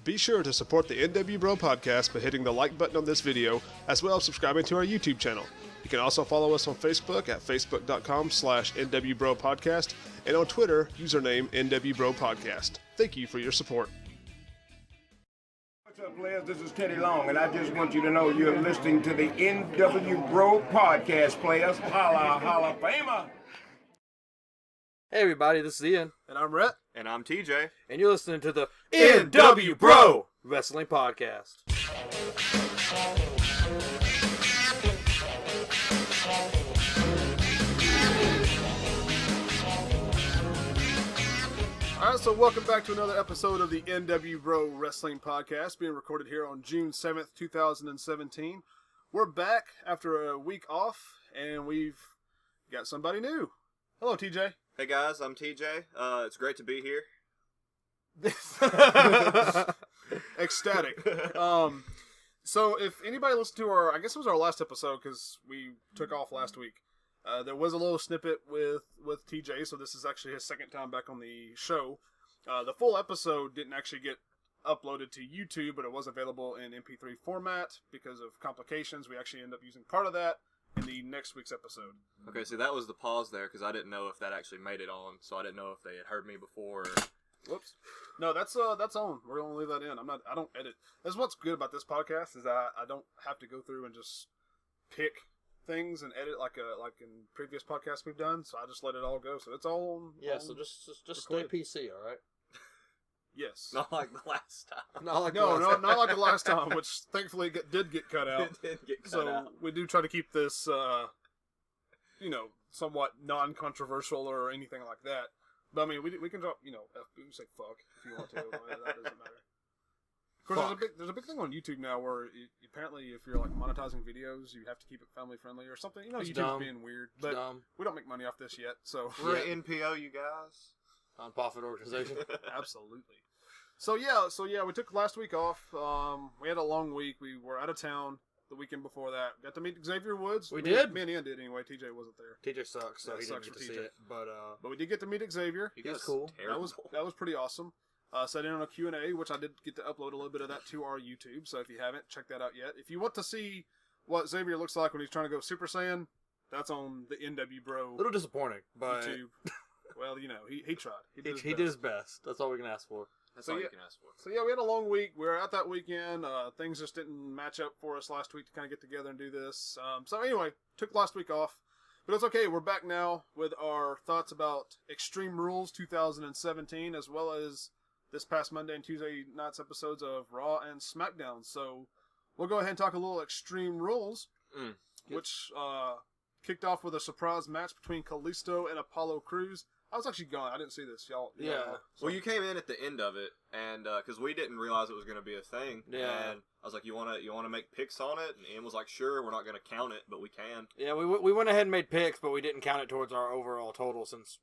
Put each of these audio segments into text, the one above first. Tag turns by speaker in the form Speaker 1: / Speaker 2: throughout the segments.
Speaker 1: Be sure to support the n.W.bro podcast by hitting the like button on this video, as well as subscribing to our YouTube channel. You can also follow us on Facebook at facebook.com/n.w.bro podcast and on Twitter, username n.w.bro podcast. Thank you for your support.
Speaker 2: What's up, players? This is Teddy Long, and I just want you to know you're listening to the n.w.bro podcast, players. Holla, holla, famer!
Speaker 3: Hey everybody, this is Ian.
Speaker 1: And I'm Rhett.
Speaker 4: And I'm TJ.
Speaker 3: And you're listening to the n.w.bro Wrestling Podcast.
Speaker 1: Alright, so welcome back to another episode of the n.w.bro Wrestling Podcast, being recorded here on June 7th, 2017. We're back after a week off, and we've got somebody new. Hello, TJ.
Speaker 4: Hey guys, I'm TJ. It's great to be here.
Speaker 1: Ecstatic. So if anybody listened to I guess it was our last episode because we took off last week. There was a little snippet with TJ, so this is actually his second time back on the show. The full episode didn't actually get uploaded to YouTube, but it was available in MP3 format because of complications. We actually end up using part of that in the next week's episode.
Speaker 4: Okay, so that was the pause there because I didn't know if that actually made it on, so I didn't know if they had heard me before.
Speaker 1: Whoops. No, that's on. We're gonna leave that in. I don't edit. That's what's good about this podcast is that I don't have to go through and just pick things and edit like in previous podcasts we've done. So I just let it all go. So it's all on.
Speaker 3: Yeah, so just stay PC, all right?
Speaker 1: Yes.
Speaker 4: Not like the last time.
Speaker 1: Not like the last time, which thankfully did get cut out.
Speaker 4: It did get cut
Speaker 1: So
Speaker 4: out.
Speaker 1: we do try to keep this, somewhat non-controversial or anything like that. But I mean, we can drop, we can say fuck if you want to. That doesn't matter. Of course, there's a big thing on YouTube now where apparently if you're like monetizing videos, you have to keep it family friendly or something. YouTube's
Speaker 3: dumb.
Speaker 1: being weird, but we don't make money off this yet. So
Speaker 4: We're an NPO, you guys.
Speaker 3: Non-profit organization.
Speaker 1: Absolutely. So yeah, we took last week off. We had a long week. We were out of town the weekend before that. Got to meet Xavier Woods.
Speaker 3: We did.
Speaker 1: Me and Ian did anyway. TJ wasn't there.
Speaker 3: TJ sucks, so
Speaker 1: That
Speaker 3: he didn't
Speaker 1: sucks
Speaker 3: get
Speaker 1: for
Speaker 3: to see
Speaker 1: TJ.
Speaker 3: it. But
Speaker 1: we did get to meet Xavier.
Speaker 4: You guys
Speaker 3: cool.
Speaker 4: Terrible.
Speaker 1: That was pretty awesome. Sat in on a Q&A, which I did get to upload a little bit of that to our YouTube. So if you haven't, check that out yet. If you want to see what Xavier looks like when he's trying to go Super Saiyan, that's on the n.w.bro
Speaker 3: a little disappointing, but
Speaker 1: YouTube. Well, he tried.
Speaker 3: he did his best. That's all we can ask for.
Speaker 4: That's all you can ask for.
Speaker 1: So yeah, we had a long week. We were out that weekend. Things just didn't match up for us last week to kind of get together and do this. So anyway, took last week off. But it's okay. We're back now with our thoughts about Extreme Rules 2017, as well as this past Monday and Tuesday night's episodes of Raw and SmackDown. So we'll go ahead and talk a little Extreme Rules, which kicked off with a surprise match between Kalisto and Apollo Crews. I was actually gone. I didn't see this, y'all.
Speaker 3: Yeah.
Speaker 4: Well, you came in at the end of it, and because we didn't realize it was going to be a thing.
Speaker 3: Yeah.
Speaker 4: And I was like, "You want to make picks on it?" And Ian was like, "Sure, we're not going to count it, but we can."
Speaker 3: Yeah, we went ahead and made picks, but we didn't count it towards our overall total since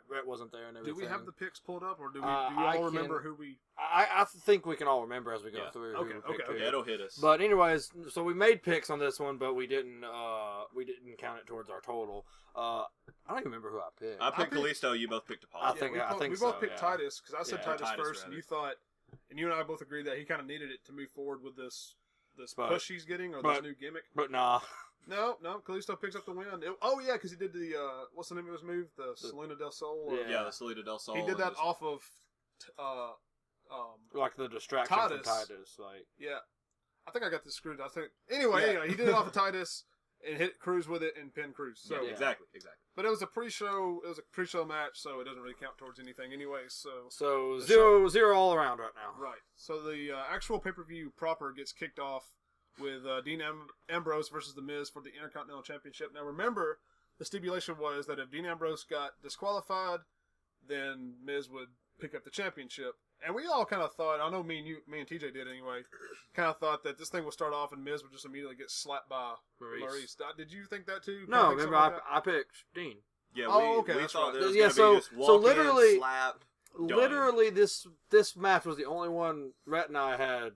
Speaker 3: Rhett wasn't there and everything.
Speaker 1: Do we have the picks pulled up, or do you all remember who we?
Speaker 3: I think we can all remember as we go through.
Speaker 1: Okay.
Speaker 4: Yeah, it'll hit us.
Speaker 3: But anyways, so we made picks on this one, but we didn't count it towards our total. I don't even remember who I picked.
Speaker 4: I picked Kalisto. You both picked Apollo.
Speaker 3: I think
Speaker 1: we
Speaker 3: so,
Speaker 1: both picked
Speaker 3: yeah.
Speaker 1: Titus because I said
Speaker 4: Yeah,
Speaker 1: Titus
Speaker 4: Titus,
Speaker 1: first,
Speaker 4: rather.
Speaker 1: and you and I both agreed that he kind of needed it to move forward with this
Speaker 3: But-
Speaker 1: push he's getting or this new gimmick.
Speaker 3: But nah.
Speaker 1: No, Kalisto picks up the win. Yeah, because he did the what's the name of his move? The Selena del Sol.
Speaker 4: Yeah, the Salida del Sol.
Speaker 1: He did that off of
Speaker 3: Like the distraction from Titus. Like,
Speaker 1: yeah. I think I got this screwed. Anyway, he did it off of Titus and hit Cruz with it and pinned Cruz. So
Speaker 4: Yeah, exactly.
Speaker 1: But it was a pre-show. It was a pre-show match, so it doesn't really count towards anything anyway.
Speaker 3: so zero all around right now.
Speaker 1: Right. So the actual pay-per-view proper gets kicked off with Dean Ambrose versus The Miz for the Intercontinental Championship. Now remember, the stipulation was that if Dean Ambrose got disqualified, then Miz would pick up the championship. And we all kind of thought, I know me and TJ did anyway, kind of thought that this thing would start off and Miz would just immediately get slapped by Maurice. Did you think that too?
Speaker 3: No, remember I picked Dean.
Speaker 4: Yeah,
Speaker 1: okay,
Speaker 4: we
Speaker 1: that's
Speaker 4: thought
Speaker 1: right.
Speaker 4: there was
Speaker 3: Yeah,
Speaker 4: going to be just walk
Speaker 3: literally-
Speaker 4: in, slap, done.
Speaker 3: Literally, this match was the only one Rhett and I had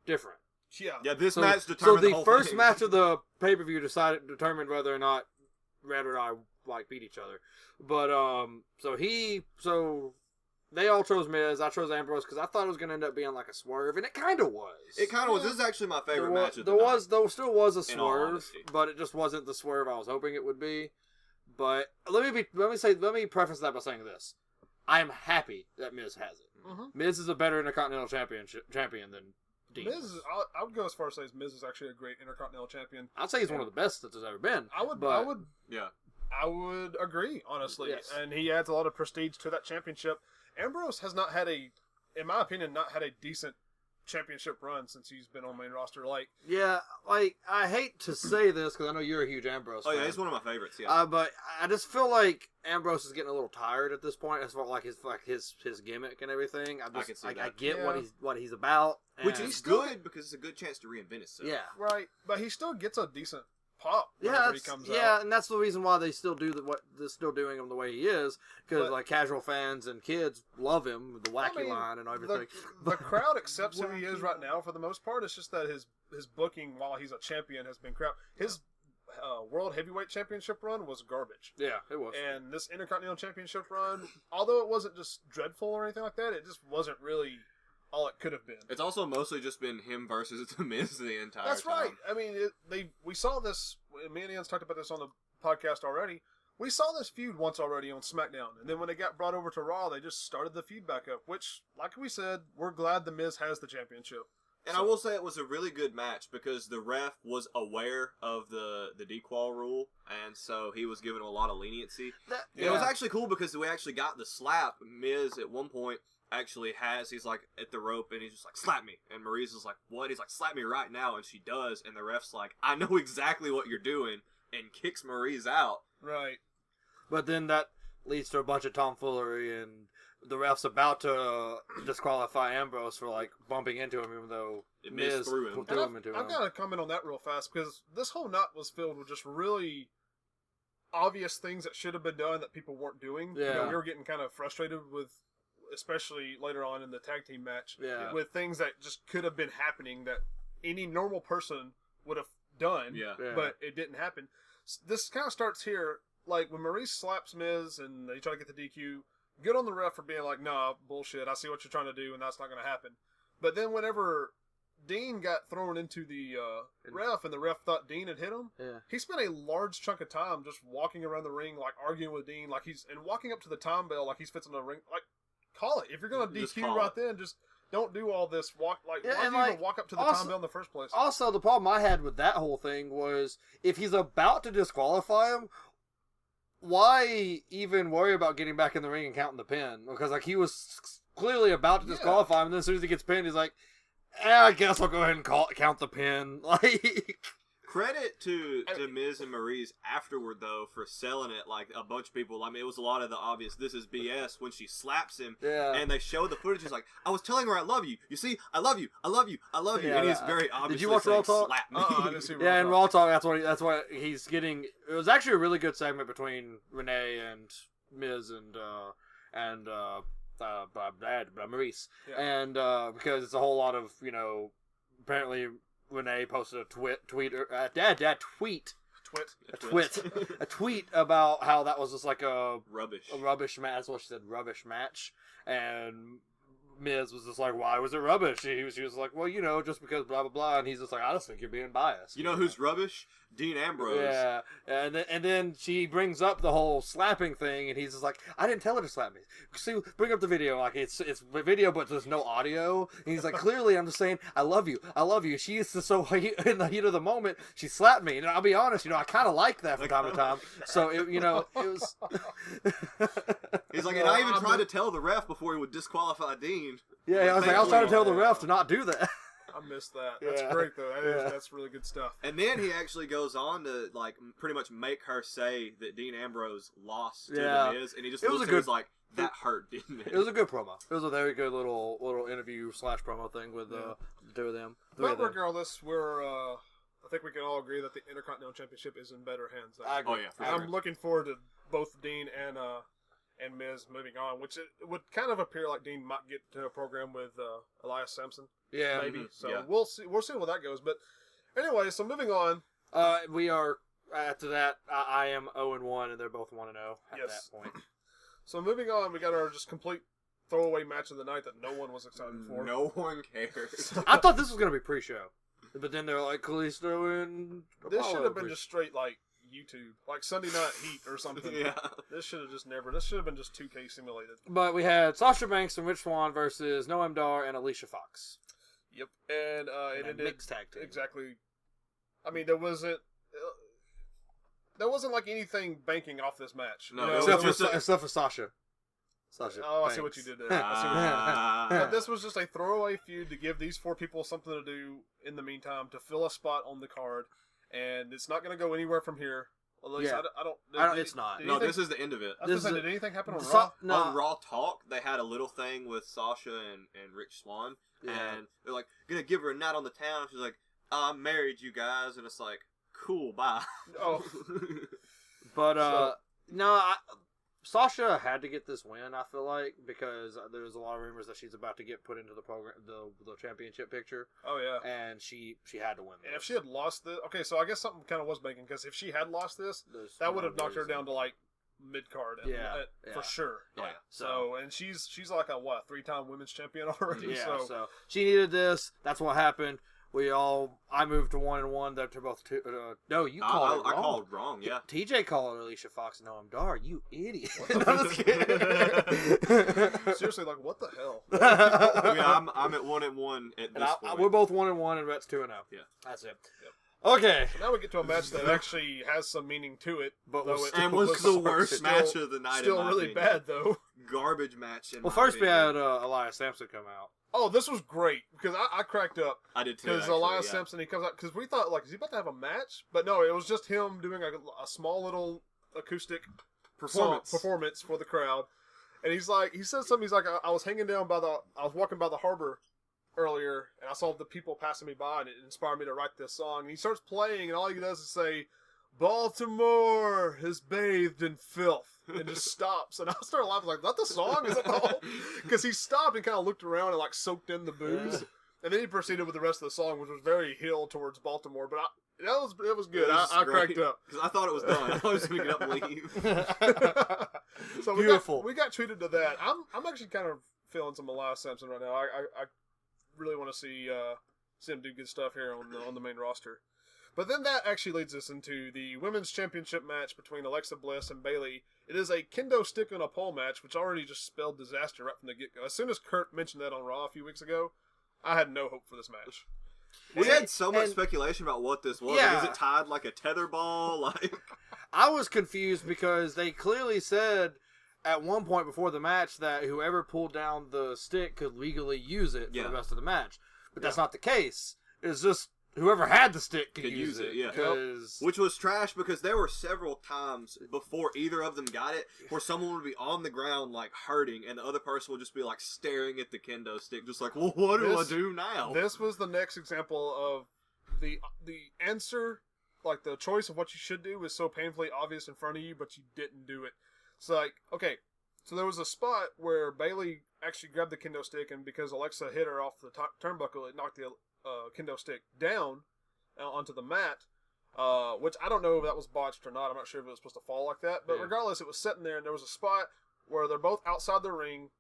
Speaker 3: different.
Speaker 1: Yeah.
Speaker 4: This
Speaker 3: So
Speaker 4: match determined
Speaker 3: the
Speaker 4: whole
Speaker 3: first
Speaker 4: thing.
Speaker 3: match of the pay-per-view determined whether or not Rhett and I beat each other. But they all chose Miz. I chose Ambrose because I thought it was going to end up being like a swerve, and it kind of was.
Speaker 4: It kind of was. This is actually my favorite match of the
Speaker 3: night. There still was a
Speaker 4: in all
Speaker 3: swerve,
Speaker 4: honesty.
Speaker 3: but it just wasn't the swerve I was hoping it would be. But let me preface that by saying this: I am happy that Miz has it.
Speaker 1: Mm-hmm.
Speaker 3: Miz is a better Intercontinental champion than Dean.
Speaker 1: Miz, I would go as far as saying Miz is actually a great Intercontinental champion.
Speaker 3: I'd say he's one of the best that there's ever been.
Speaker 1: I would agree, honestly.
Speaker 3: Yes.
Speaker 1: And he adds a lot of prestige to that championship. Ambrose has not had in my opinion, not had a decent championship run since he's been on main roster.
Speaker 3: Yeah, I hate to say this because I know you're a huge Ambrose fan.
Speaker 4: Oh yeah, he's one of my favorites. Yeah.
Speaker 3: But I just feel like Ambrose is getting a little tired at this point. As far like his gimmick and everything. I get what he's about,
Speaker 4: which is good because it's a good chance to reinvent itself.
Speaker 3: Yeah,
Speaker 1: right. But he still gets a decent pop. He comes out.
Speaker 3: Yeah, and that's the reason why they still do they're still doing him the way he is, because like casual fans and kids love him with the wacky line and everything.
Speaker 1: The crowd accepts who he is right now for the most part. It's just that his booking while he's a champion has been crap. His World Heavyweight Championship run was garbage.
Speaker 3: Yeah, it was.
Speaker 1: And this Intercontinental Championship run, although it wasn't just dreadful or anything like that, it just wasn't really all it could have been.
Speaker 4: It's also mostly just been him versus The Miz the entire time.
Speaker 1: That's right. I mean, we saw this, me and Ian's talked about this on the podcast already. We saw this feud once already on SmackDown, and then when it got brought over to Raw, they just started the feud back up, which, like we said, we're glad The Miz has the championship.
Speaker 4: And I will say it was a really good match because the ref was aware of the dequal rule, and so he was giving him a lot of leniency. It was actually cool because we actually got the slap. Miz, at one point, he's like at the rope and he's just like, slap me. And Maryse is like, what? He's like, slap me right now. And she does. And the ref's like, I know exactly what you're doing. And kicks Maryse out.
Speaker 1: Right.
Speaker 3: But then that leads to a bunch of tomfoolery and the ref's about to disqualify Ambrose for like bumping into him, even though Miz threw him into him.
Speaker 1: I've got to comment on that real fast because this whole night was filled with just really obvious things that should have been done that people weren't doing.
Speaker 3: Yeah.
Speaker 1: We were getting kind of frustrated with, especially later on in the tag team match,
Speaker 3: with
Speaker 1: things that just could have been happening that any normal person would have done, but it didn't happen. This kind of starts here, like when Maryse slaps Miz and they try to get the DQ. Good on the ref for being like, nah, bullshit, I see what you're trying to do and that's not going to happen. But then whenever Dean got thrown into the ref and the ref thought Dean had hit him, he spent a large chunk of time just walking around the ring, like arguing with Dean, and walking up to the time bell like he's fixing the ring. Like, call it. If you're going to DQ right then, just don't do all this. Why do you even walk up to the time bell in the first place?
Speaker 3: Also, the problem I had with that whole thing was if he's about to disqualify him, why even worry about getting back in the ring and counting the pin? Because like he was clearly about to disqualify him, and then as soon as he gets pinned, he's like, I guess I'll go ahead and count the pin. Like,
Speaker 4: credit to Miz and Maryse afterward though for selling it like a bunch of people. I mean, it was a lot of the obvious this is BS when she slaps him, and they show the footage. He's like, I was telling her I love you. You see, I love you, I love you, I love you, and he's very obviously.
Speaker 3: Did you watch Raw Talk?
Speaker 4: Slap me.
Speaker 1: I didn't see Raw
Speaker 3: and Raw Talk. That's what he's getting. It was actually a really good segment between Renee and Miz and Maryse, and because it's a whole lot of apparently. Renee posted a tweet about how that was just like a rubbish match. That's what she said, rubbish match. And Miz was just like, why was it rubbish? She was like, well, just because blah, blah, blah. And he's just like, I just think you're being biased.
Speaker 4: You know who's rubbish? Dean Ambrose.
Speaker 3: Yeah. And then she brings up the whole slapping thing, and he's just like, I didn't tell her to slap me. See, bring up the video. Like, it's video, but there's no audio. And he's like, clearly, I'm just saying, I love you. I love you. She is so in the heat of the moment, she slapped me. And I'll be honest, I kind of like that from time to time. So, it was...
Speaker 4: He's like, and I even tried to tell the ref before he would disqualify Dean.
Speaker 3: Yeah, I was trying to tell the ref to not do that.
Speaker 1: I missed that. That's great, though. That's really good stuff.
Speaker 4: And then he actually goes on to, like, pretty much make her say that Dean Ambrose lost to The Miz, and he just looks at her and like, that hurt, didn't it?
Speaker 3: It was a good promo. It was a very good little interview / promo thing with the two of them.
Speaker 1: But regardless, I think we can all agree that the Intercontinental Championship is in better hands.
Speaker 3: I agree.
Speaker 4: Oh, yeah.
Speaker 1: I'm looking forward to both Dean and Miz moving on, which it would kind of appear like Dean might get to a program with Elias Sampson.
Speaker 3: Yeah,
Speaker 1: maybe. So we'll see. We'll see where that goes. But anyway, so moving on.
Speaker 3: We are after that. I am 0-1, and they're both 1-0 at that point.
Speaker 1: So moving on, we got our just complete throwaway match of the night that no one was excited for.
Speaker 4: No one cares.
Speaker 3: I thought this was gonna be pre-show, but then they're like, Kalisto and
Speaker 1: This should have been just straight like YouTube, like Sunday Night Heat or something.
Speaker 4: Yeah.
Speaker 1: This should have just never. This should have been just 2K simulated.
Speaker 3: But we had Sasha Banks and Rich Swann versus Noam Dar and Alicia Fox.
Speaker 1: Yep, and it ended
Speaker 3: mixed tag team.
Speaker 1: Exactly. I mean, there wasn't like anything banking off this match.
Speaker 4: No,
Speaker 1: you know?
Speaker 3: Except for Sasha.
Speaker 1: Oh, I see what you did there. But this was just a throwaway feud to give these 4 people something to do in the meantime to fill a spot on the card, and it's not going to go anywhere from here. At least I don't.
Speaker 3: It's not.
Speaker 4: No, this is the end of it.
Speaker 1: Did anything happen on Raw?
Speaker 3: No.
Speaker 4: On Raw Talk, they had a little thing with Sasha and Rich Swann, and they're like, gonna give her a night on the town. She's like, I'm married, you guys, and it's like, cool, bye.
Speaker 1: Oh.
Speaker 3: But Sasha had to get this win, I feel like, because there's a lot of rumors that she's about to get put into the program, the championship picture.
Speaker 1: Oh yeah,
Speaker 3: and she had to win this.
Speaker 1: And if she had lost this, okay, so I guess something kind of was banking, because if she had lost this, that would have knocked her down to like mid card, for sure.
Speaker 3: Yeah.
Speaker 1: So and she's like a 3-time women's champion already.
Speaker 3: Yeah. So she needed this. That's what happened. I moved to 1-1. They're both 2. No, you called it wrong.
Speaker 4: I called wrong, yeah.
Speaker 3: TJ called Alicia Fox and Noam Dar. You idiot.
Speaker 1: I'm just kidding. Seriously, like, what the hell?
Speaker 4: Yeah, I'm at 1-1 at this point.
Speaker 3: We're both 1-1 and Rhett's 2-0.
Speaker 4: Yeah.
Speaker 3: That's it.
Speaker 1: Yep.
Speaker 3: Okay.
Speaker 1: So now we get to a match that actually has some meaning to it.
Speaker 3: But
Speaker 4: was the worst match of the night.
Speaker 1: Still really bad, though.
Speaker 4: Garbage match.
Speaker 3: First we had Elias Sampson come out.
Speaker 1: Oh, this was great, because I cracked up.
Speaker 4: I did too.
Speaker 1: Because Elias Sampson, he comes out, because we thought, like, is he about to have a match? But no, it was just him doing a small little acoustic performance for the crowd. And he says something, he's like, I was walking by the harbor earlier, and I saw the people passing me by, and it inspired me to write this song. And he starts playing, and all he does is say, Baltimore is bathed in filth. And just stops, and I started laughing like, "Is that the song? Is that the whole?" Because he stopped and kind of looked around and like soaked in the booze, and then he proceeded with the rest of the song, which was very heel towards Baltimore. But it was good. I cracked up
Speaker 4: because I thought it was done. I was going to get up and leave.
Speaker 1: So
Speaker 3: beautiful.
Speaker 1: We got treated to that. I'm actually kind of feeling some Elias Sampson right now. I really want to see him do good stuff here on the main roster. But then that actually leads us into the women's championship match between Alexa Bliss and Bayley. It is a kendo stick on a pole match, which already just spelled disaster right from the get-go. As soon as Kurt mentioned that on Raw a few weeks ago, I had no hope for this match.
Speaker 4: We had so much speculation about what this was.
Speaker 3: Yeah.
Speaker 4: Like, is it tied like a tether ball? Like,
Speaker 3: I was confused because they clearly said at one point before the match that whoever pulled down the stick could legally use it for the rest of the match. But that's not the case. It's just whoever had the stick could use it.
Speaker 4: Yeah. Which was trash because there were several times before either of them got it where someone would be on the ground like hurting and the other person would just be like staring at the kendo stick just like, well, what do I do now?
Speaker 1: This was the next example of the answer, like the choice of what you should do was so painfully obvious in front of you, but you didn't do it. It's like, okay, so there was a spot where Bayley actually grabbed the kendo stick, and because Alexa hit her off the turnbuckle, it knocked the kendo stick down onto the mat, which I don't know if that was botched or not. I'm not sure if it was supposed to fall like that, but regardless, it was sitting there, and there was a spot where they're both outside the ring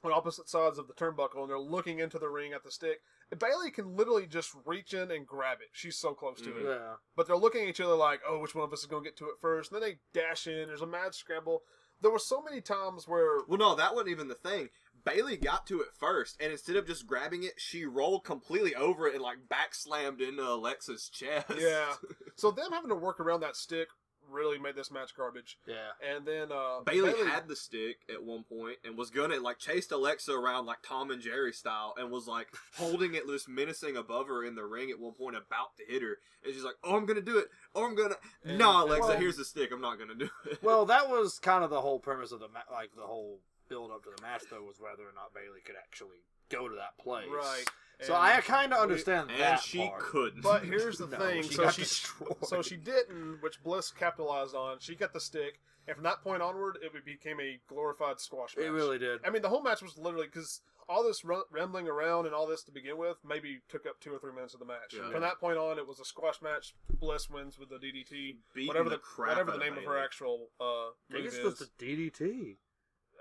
Speaker 1: on opposite sides of the turnbuckle, and they're looking into the ring at the stick. And Bayley can literally just reach in and grab it. She's so close to it.
Speaker 3: Yeah.
Speaker 1: But they're looking at each other like, oh, which one of us is going to get to it first? And then they dash in. There's a mad scramble. There were so many times where...
Speaker 4: Well, no, that wasn't even the thing. Bayley got to it first, and instead of just grabbing it, she rolled completely over it and, like, back-slammed into Alexa's chest.
Speaker 1: Yeah. So them having to work around that stick really made this match garbage.
Speaker 3: Yeah.
Speaker 1: And then...
Speaker 4: Bayley had the stick at one point and was gonna, like, chased Alexa around, like, Tom and Jerry style, and was, like, holding it loose, menacing above her in the ring at one point, about to hit her. And she's like, oh, I'm gonna do it. Oh, I'm gonna... No, Alexa, here's the stick. I'm not gonna do it.
Speaker 3: Well, that was kind of the whole premise of the like, the whole build up to the match, though, was whether or not Bayley could actually go to that place.
Speaker 1: Right.
Speaker 3: So I kind of understand that
Speaker 4: And she
Speaker 3: part.
Speaker 4: couldn't.
Speaker 1: But here's the thing.
Speaker 3: So
Speaker 1: she didn't, which Bliss capitalized on. She got the stick, and from that point onward, it became a glorified squash match.
Speaker 3: It really did.
Speaker 1: I mean, the whole match was literally, because all this rambling around and all this to begin with maybe took up 2 or 3 minutes of the match.
Speaker 4: Yeah.
Speaker 1: From that point on, it was a squash match. Bliss wins with the DDT.
Speaker 4: Beating
Speaker 1: Whatever
Speaker 4: the crap
Speaker 1: whatever
Speaker 4: out
Speaker 1: the
Speaker 4: of
Speaker 1: name of her
Speaker 4: Bayley.
Speaker 1: actual
Speaker 3: I think
Speaker 1: move
Speaker 3: it's
Speaker 1: is.
Speaker 3: just a DDT.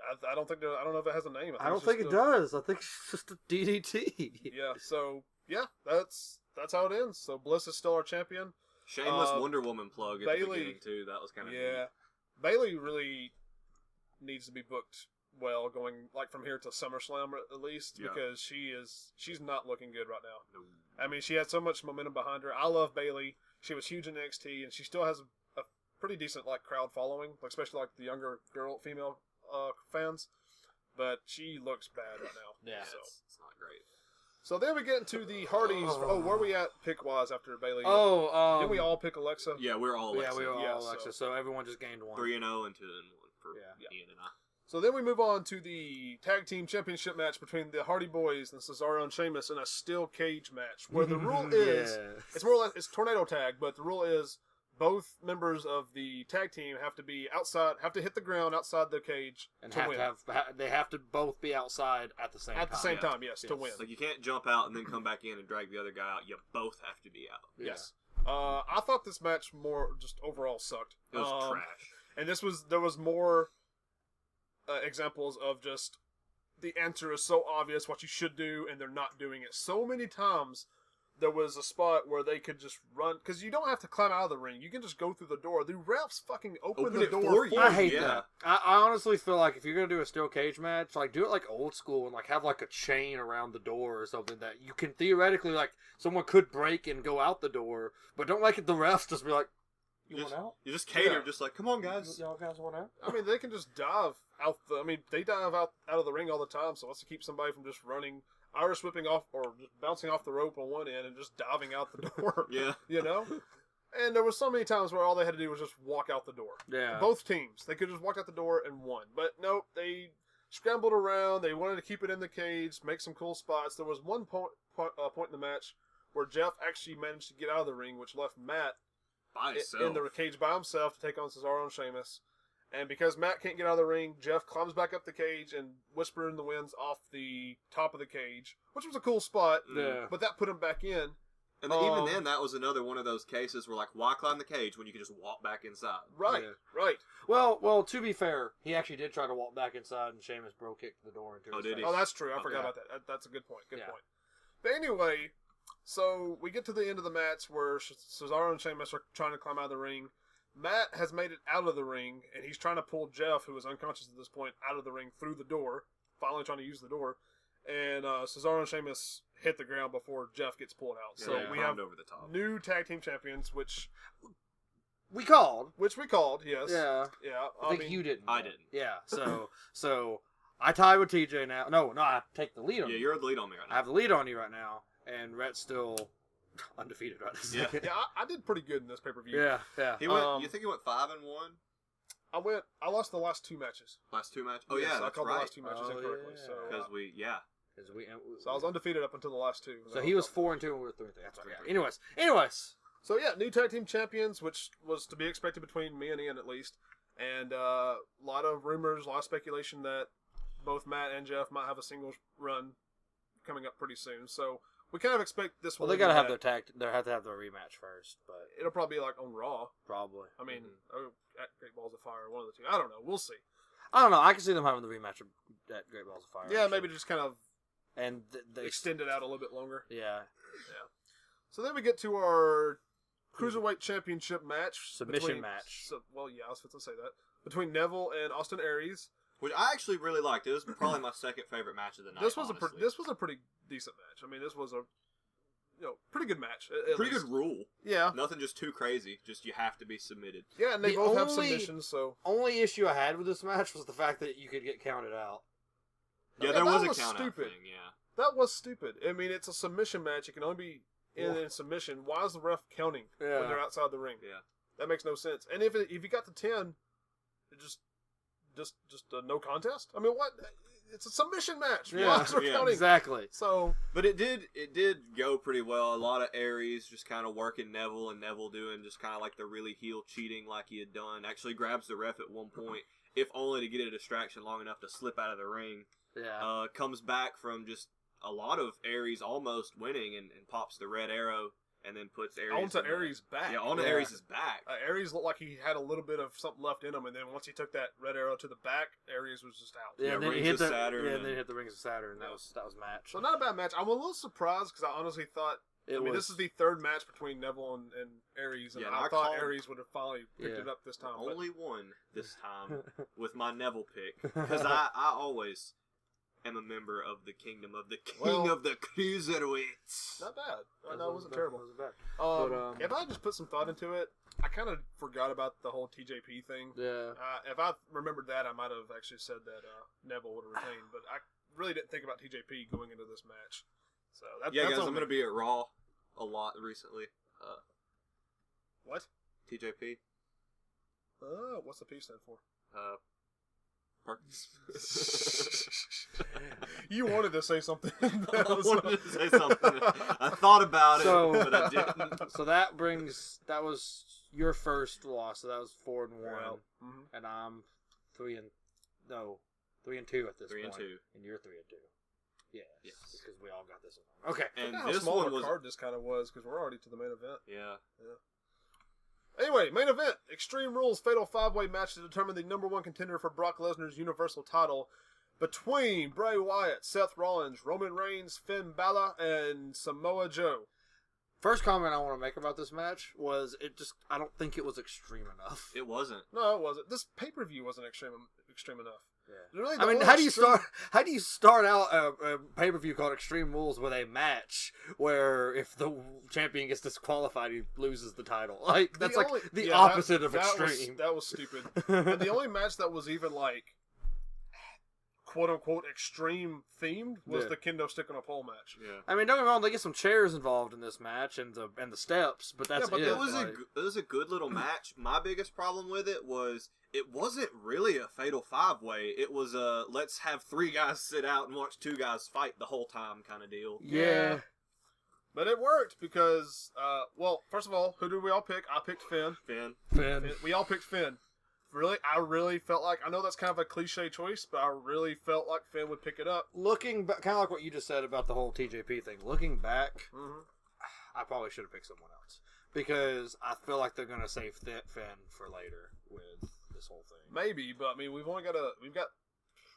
Speaker 1: I don't know if it has a name.
Speaker 3: I don't think it does. I think it's just a DDT.
Speaker 1: Yeah. So yeah, that's how it ends. So Bliss is still our champion.
Speaker 4: Shameless Wonder Woman plug at the beginning too. That was kind of neat.
Speaker 1: Bayley really needs to be booked well, going like from here to SummerSlam at least, because she's not looking good right now.
Speaker 4: No.
Speaker 1: I mean, she had so much momentum behind her. I love Bayley. She was huge in NXT, and she still has a pretty decent like crowd following, especially like the younger female fans. But she looks bad right now.
Speaker 3: Yeah,
Speaker 1: so.
Speaker 4: It's not great.
Speaker 1: So then we get into the Hardys. Where are we at pick-wise after Bayley? Didn't we all pick Alexa?
Speaker 4: Yeah, we're all Alexa.
Speaker 3: Yeah, we were all Alexa. So everyone just gained 1.
Speaker 4: 3-0 and 2-1 for Ian and I.
Speaker 1: So then we move on to the Tag Team Championship match between the Hardy Boys and Cesaro and Sheamus in a steel cage match, where the rule is it's more or less it's tornado tag, but the rule is both members of the tag team have to be outside, have to hit the ground outside the cage
Speaker 3: and
Speaker 1: to win.
Speaker 3: They have to both be outside at the same time.
Speaker 1: At the same time, yes, to win.
Speaker 4: Like you can't jump out and then come back in and drag the other guy out. You both have to be out.
Speaker 1: Yes. I thought this match more just overall sucked.
Speaker 4: It was trash.
Speaker 1: And there was more examples of just the answer is so obvious what you should do and they're not doing it. So many times there was a spot where they could just run, because you don't have to climb out of the ring. You can just go through the door. The refs fucking open the door
Speaker 4: for you.
Speaker 3: I hate that. I honestly feel like if you're going to do a steel cage match, like do it like old school and like have like a chain around the door or something that you can theoretically, like someone could break and go out the door, but don't like the refs just be like, you want out?
Speaker 4: You just cater, just like, come on guys.
Speaker 3: Y'all guys want out?
Speaker 1: I mean, they can just dive out they dive out of the ring all the time, so what's to keep somebody from just running, Irish whipping off, or just bouncing off the rope on one end and just diving out the door?
Speaker 4: Yeah.
Speaker 1: You know? And there was so many times where all they had to do was just walk out the door.
Speaker 3: Yeah.
Speaker 1: Both teams. They could just walk out the door and won. But nope, they scrambled around. They wanted to keep it in the cage, make some cool spots. There was one point in the match where Jeff actually managed to get out of the ring, which left Matt in the cage by himself to take on Cesaro and Sheamus. And because Matt can't get out of the ring, Jeff climbs back up the cage and Whisper in the Winds off the top of the cage, which was a cool spot.
Speaker 3: Yeah.
Speaker 1: But that put him back in.
Speaker 4: And then even then, that was another one of those cases where, like, why climb the cage when you can just walk back inside?
Speaker 1: Right, right.
Speaker 3: Well, to be fair, he actually did try to walk back inside, and Sheamus bro kicked the door into his face.
Speaker 1: Oh, that's true. I forgot about that. That's a good point. Good point. But anyway, so we get to the end of the match where Cesaro and Sheamus are trying to climb out of the ring. Matt has made it out of the ring, and he's trying to pull Jeff, who is unconscious at this point, out of the ring through the door, finally trying to use the door. And Cesaro and Sheamus hit the ground before Jeff gets pulled out. So we have
Speaker 4: over the top.
Speaker 1: New tag team champions, which
Speaker 3: we called.
Speaker 1: Yes.
Speaker 3: Yeah.
Speaker 1: Yeah.
Speaker 3: I think you didn't.
Speaker 4: I didn't.
Speaker 3: Yeah. So I tie with TJ now. No, I take the lead on you.
Speaker 4: Yeah, you're the lead on me right now.
Speaker 3: I have the lead on you right now, and Rhett's still undefeated right this second.
Speaker 1: Yeah, I did pretty good in this pay-per-view.
Speaker 3: Yeah.
Speaker 4: He went. You think he went 5-1?
Speaker 1: I lost the last 2 matches.
Speaker 4: Last 2 matches? Oh,
Speaker 1: yes,
Speaker 4: yeah,
Speaker 1: I
Speaker 4: that's
Speaker 1: called
Speaker 4: right.
Speaker 1: the last 2 matches incorrectly.
Speaker 3: Yeah.
Speaker 1: So
Speaker 3: So
Speaker 1: I was undefeated up until the last 2.
Speaker 3: So he was 4-2 and we were 3-3. That's right. Yeah. Anyways.
Speaker 1: So yeah, new tag team champions, which was to be expected between me and Ian at least. And a lot of rumors, a lot of speculation that both Matt and Jeff might have a singles run coming up pretty soon. So we kind of expect this one.
Speaker 3: Well, they gotta have their tag. They have to have their rematch first, but
Speaker 1: it'll probably be like on Raw.
Speaker 3: Probably.
Speaker 1: I mean, at Great Balls of Fire, one of the two. I don't know. We'll see.
Speaker 3: I don't know. I can see them having the rematch at Great Balls of Fire.
Speaker 1: Yeah, maybe just kind of
Speaker 3: they
Speaker 1: extend it out a little bit longer.
Speaker 3: Yeah.
Speaker 1: So then we get to our Cruiserweight Championship match.
Speaker 3: Submission match.
Speaker 1: I was supposed to say that. Between Neville and Austin Aries.
Speaker 4: Which I actually really liked. It was probably my second favorite match of the night.
Speaker 1: This was a pretty decent match. I mean, this was a pretty good match.
Speaker 4: Pretty good rule.
Speaker 1: Yeah.
Speaker 4: Nothing just too crazy. Just you have to be submitted.
Speaker 1: Yeah, and they both have submissions. So
Speaker 3: only issue I had with this match was the fact that you could get counted out.
Speaker 4: Yeah, there was a count out thing. Yeah,
Speaker 1: that was stupid. I mean, it's a submission match. It can only be in submission. Why is the ref counting when they're outside the ring?
Speaker 4: Yeah,
Speaker 1: that makes no sense. And if you got to 10, it just a no contest. I mean, what? It's a submission match.
Speaker 3: Yeah,
Speaker 1: counting?
Speaker 3: Exactly.
Speaker 1: So,
Speaker 4: but it did go pretty well. A lot of Aries just kind of working Neville, and Neville doing just kind of like the really heel cheating like he had done. Actually grabs the ref at one point, if only to get a distraction long enough to slip out of the ring.
Speaker 3: Yeah.
Speaker 4: Comes back from just a lot of Aries almost winning and pops the red arrow and then puts Aries
Speaker 1: onto
Speaker 4: in the-
Speaker 1: Aries' back.
Speaker 4: Yeah, onto Aries' back.
Speaker 1: Aries looked like he had a little bit of something left in him, and then once he took that red arrow to the back, Aries was just out.
Speaker 3: Yeah, and then
Speaker 4: Rings
Speaker 3: he hit
Speaker 4: of
Speaker 3: the
Speaker 4: Saturn.
Speaker 3: Yeah, and then he hit the Rings of Saturn. That was match.
Speaker 1: So not a bad match. I'm a little surprised because I honestly thought. This is the third match between Neville and Aries, and I thought Aries would have finally picked it up this time.
Speaker 4: Only one this time with my Neville pick, because I always am a member of the Kingdom of the King of the Cruiserweights.
Speaker 1: Not bad. No, it wasn't terrible.
Speaker 3: It wasn't bad.
Speaker 1: If I just put some thought into it, I kind of forgot about the whole TJP thing.
Speaker 3: Yeah.
Speaker 1: If I remembered that, I might have actually said that Neville would have retained, but I really didn't think about TJP going into this match. So that's
Speaker 4: guys, I'm going to be at Raw a lot recently.
Speaker 1: What?
Speaker 4: TJP.
Speaker 1: What's the P stand for?
Speaker 4: Perkins.
Speaker 1: You wanted to say something.
Speaker 4: I wanted to say something. I thought about it, but I didn't.
Speaker 3: So that was your first loss. So that was 4-1, and I'm 3-2 at this
Speaker 4: 3
Speaker 3: point.
Speaker 4: 3-2,
Speaker 3: and you're 3-2. Yes, because we all got this one.
Speaker 1: Okay,
Speaker 4: and
Speaker 1: how
Speaker 4: this
Speaker 1: small
Speaker 4: one
Speaker 1: of a
Speaker 4: was
Speaker 1: card this kind of was because we're already to the main event.
Speaker 4: Yeah.
Speaker 1: Anyway, main event: Extreme Rules Fatal 5-Way match to determine the #1 contender for Brock Lesnar's Universal title between Bray Wyatt, Seth Rollins, Roman Reigns, Finn Balor, and Samoa Joe.
Speaker 3: First comment I want to make about this match was I don't think it was extreme enough.
Speaker 4: It wasn't.
Speaker 1: No, it wasn't. This pay-per-view wasn't extreme enough.
Speaker 3: Yeah.
Speaker 1: Really,
Speaker 3: I mean, how do you start out a pay-per-view called Extreme Rules with a match where if the champion gets disqualified, he loses the title? Like that's the opposite of extreme.
Speaker 1: That was stupid. And the only match that was even like quote unquote extreme themed was the kendo stick on a pole match.
Speaker 4: Yeah.
Speaker 3: I mean, don't get me wrong, they get some chairs involved in this match and the steps, but that's it.
Speaker 4: It was a good little match. My biggest problem with it was it wasn't really a fatal 5-way. It was a let's have 3 guys sit out and watch 2 guys fight the whole time kind of deal.
Speaker 3: Yeah.
Speaker 1: But it worked because, first of all, who did we all pick? I picked Finn.
Speaker 3: Finn.
Speaker 1: We all picked Finn. Really, I really felt like, I know that's kind of a cliche choice, but I really felt like Finn would pick it up.
Speaker 3: Looking back, kind of like what you just said about the whole TJP thing, looking back, I probably should have picked someone else. Because I feel like they're going to save Finn for later with this whole thing.
Speaker 1: Maybe, but I mean, we've got,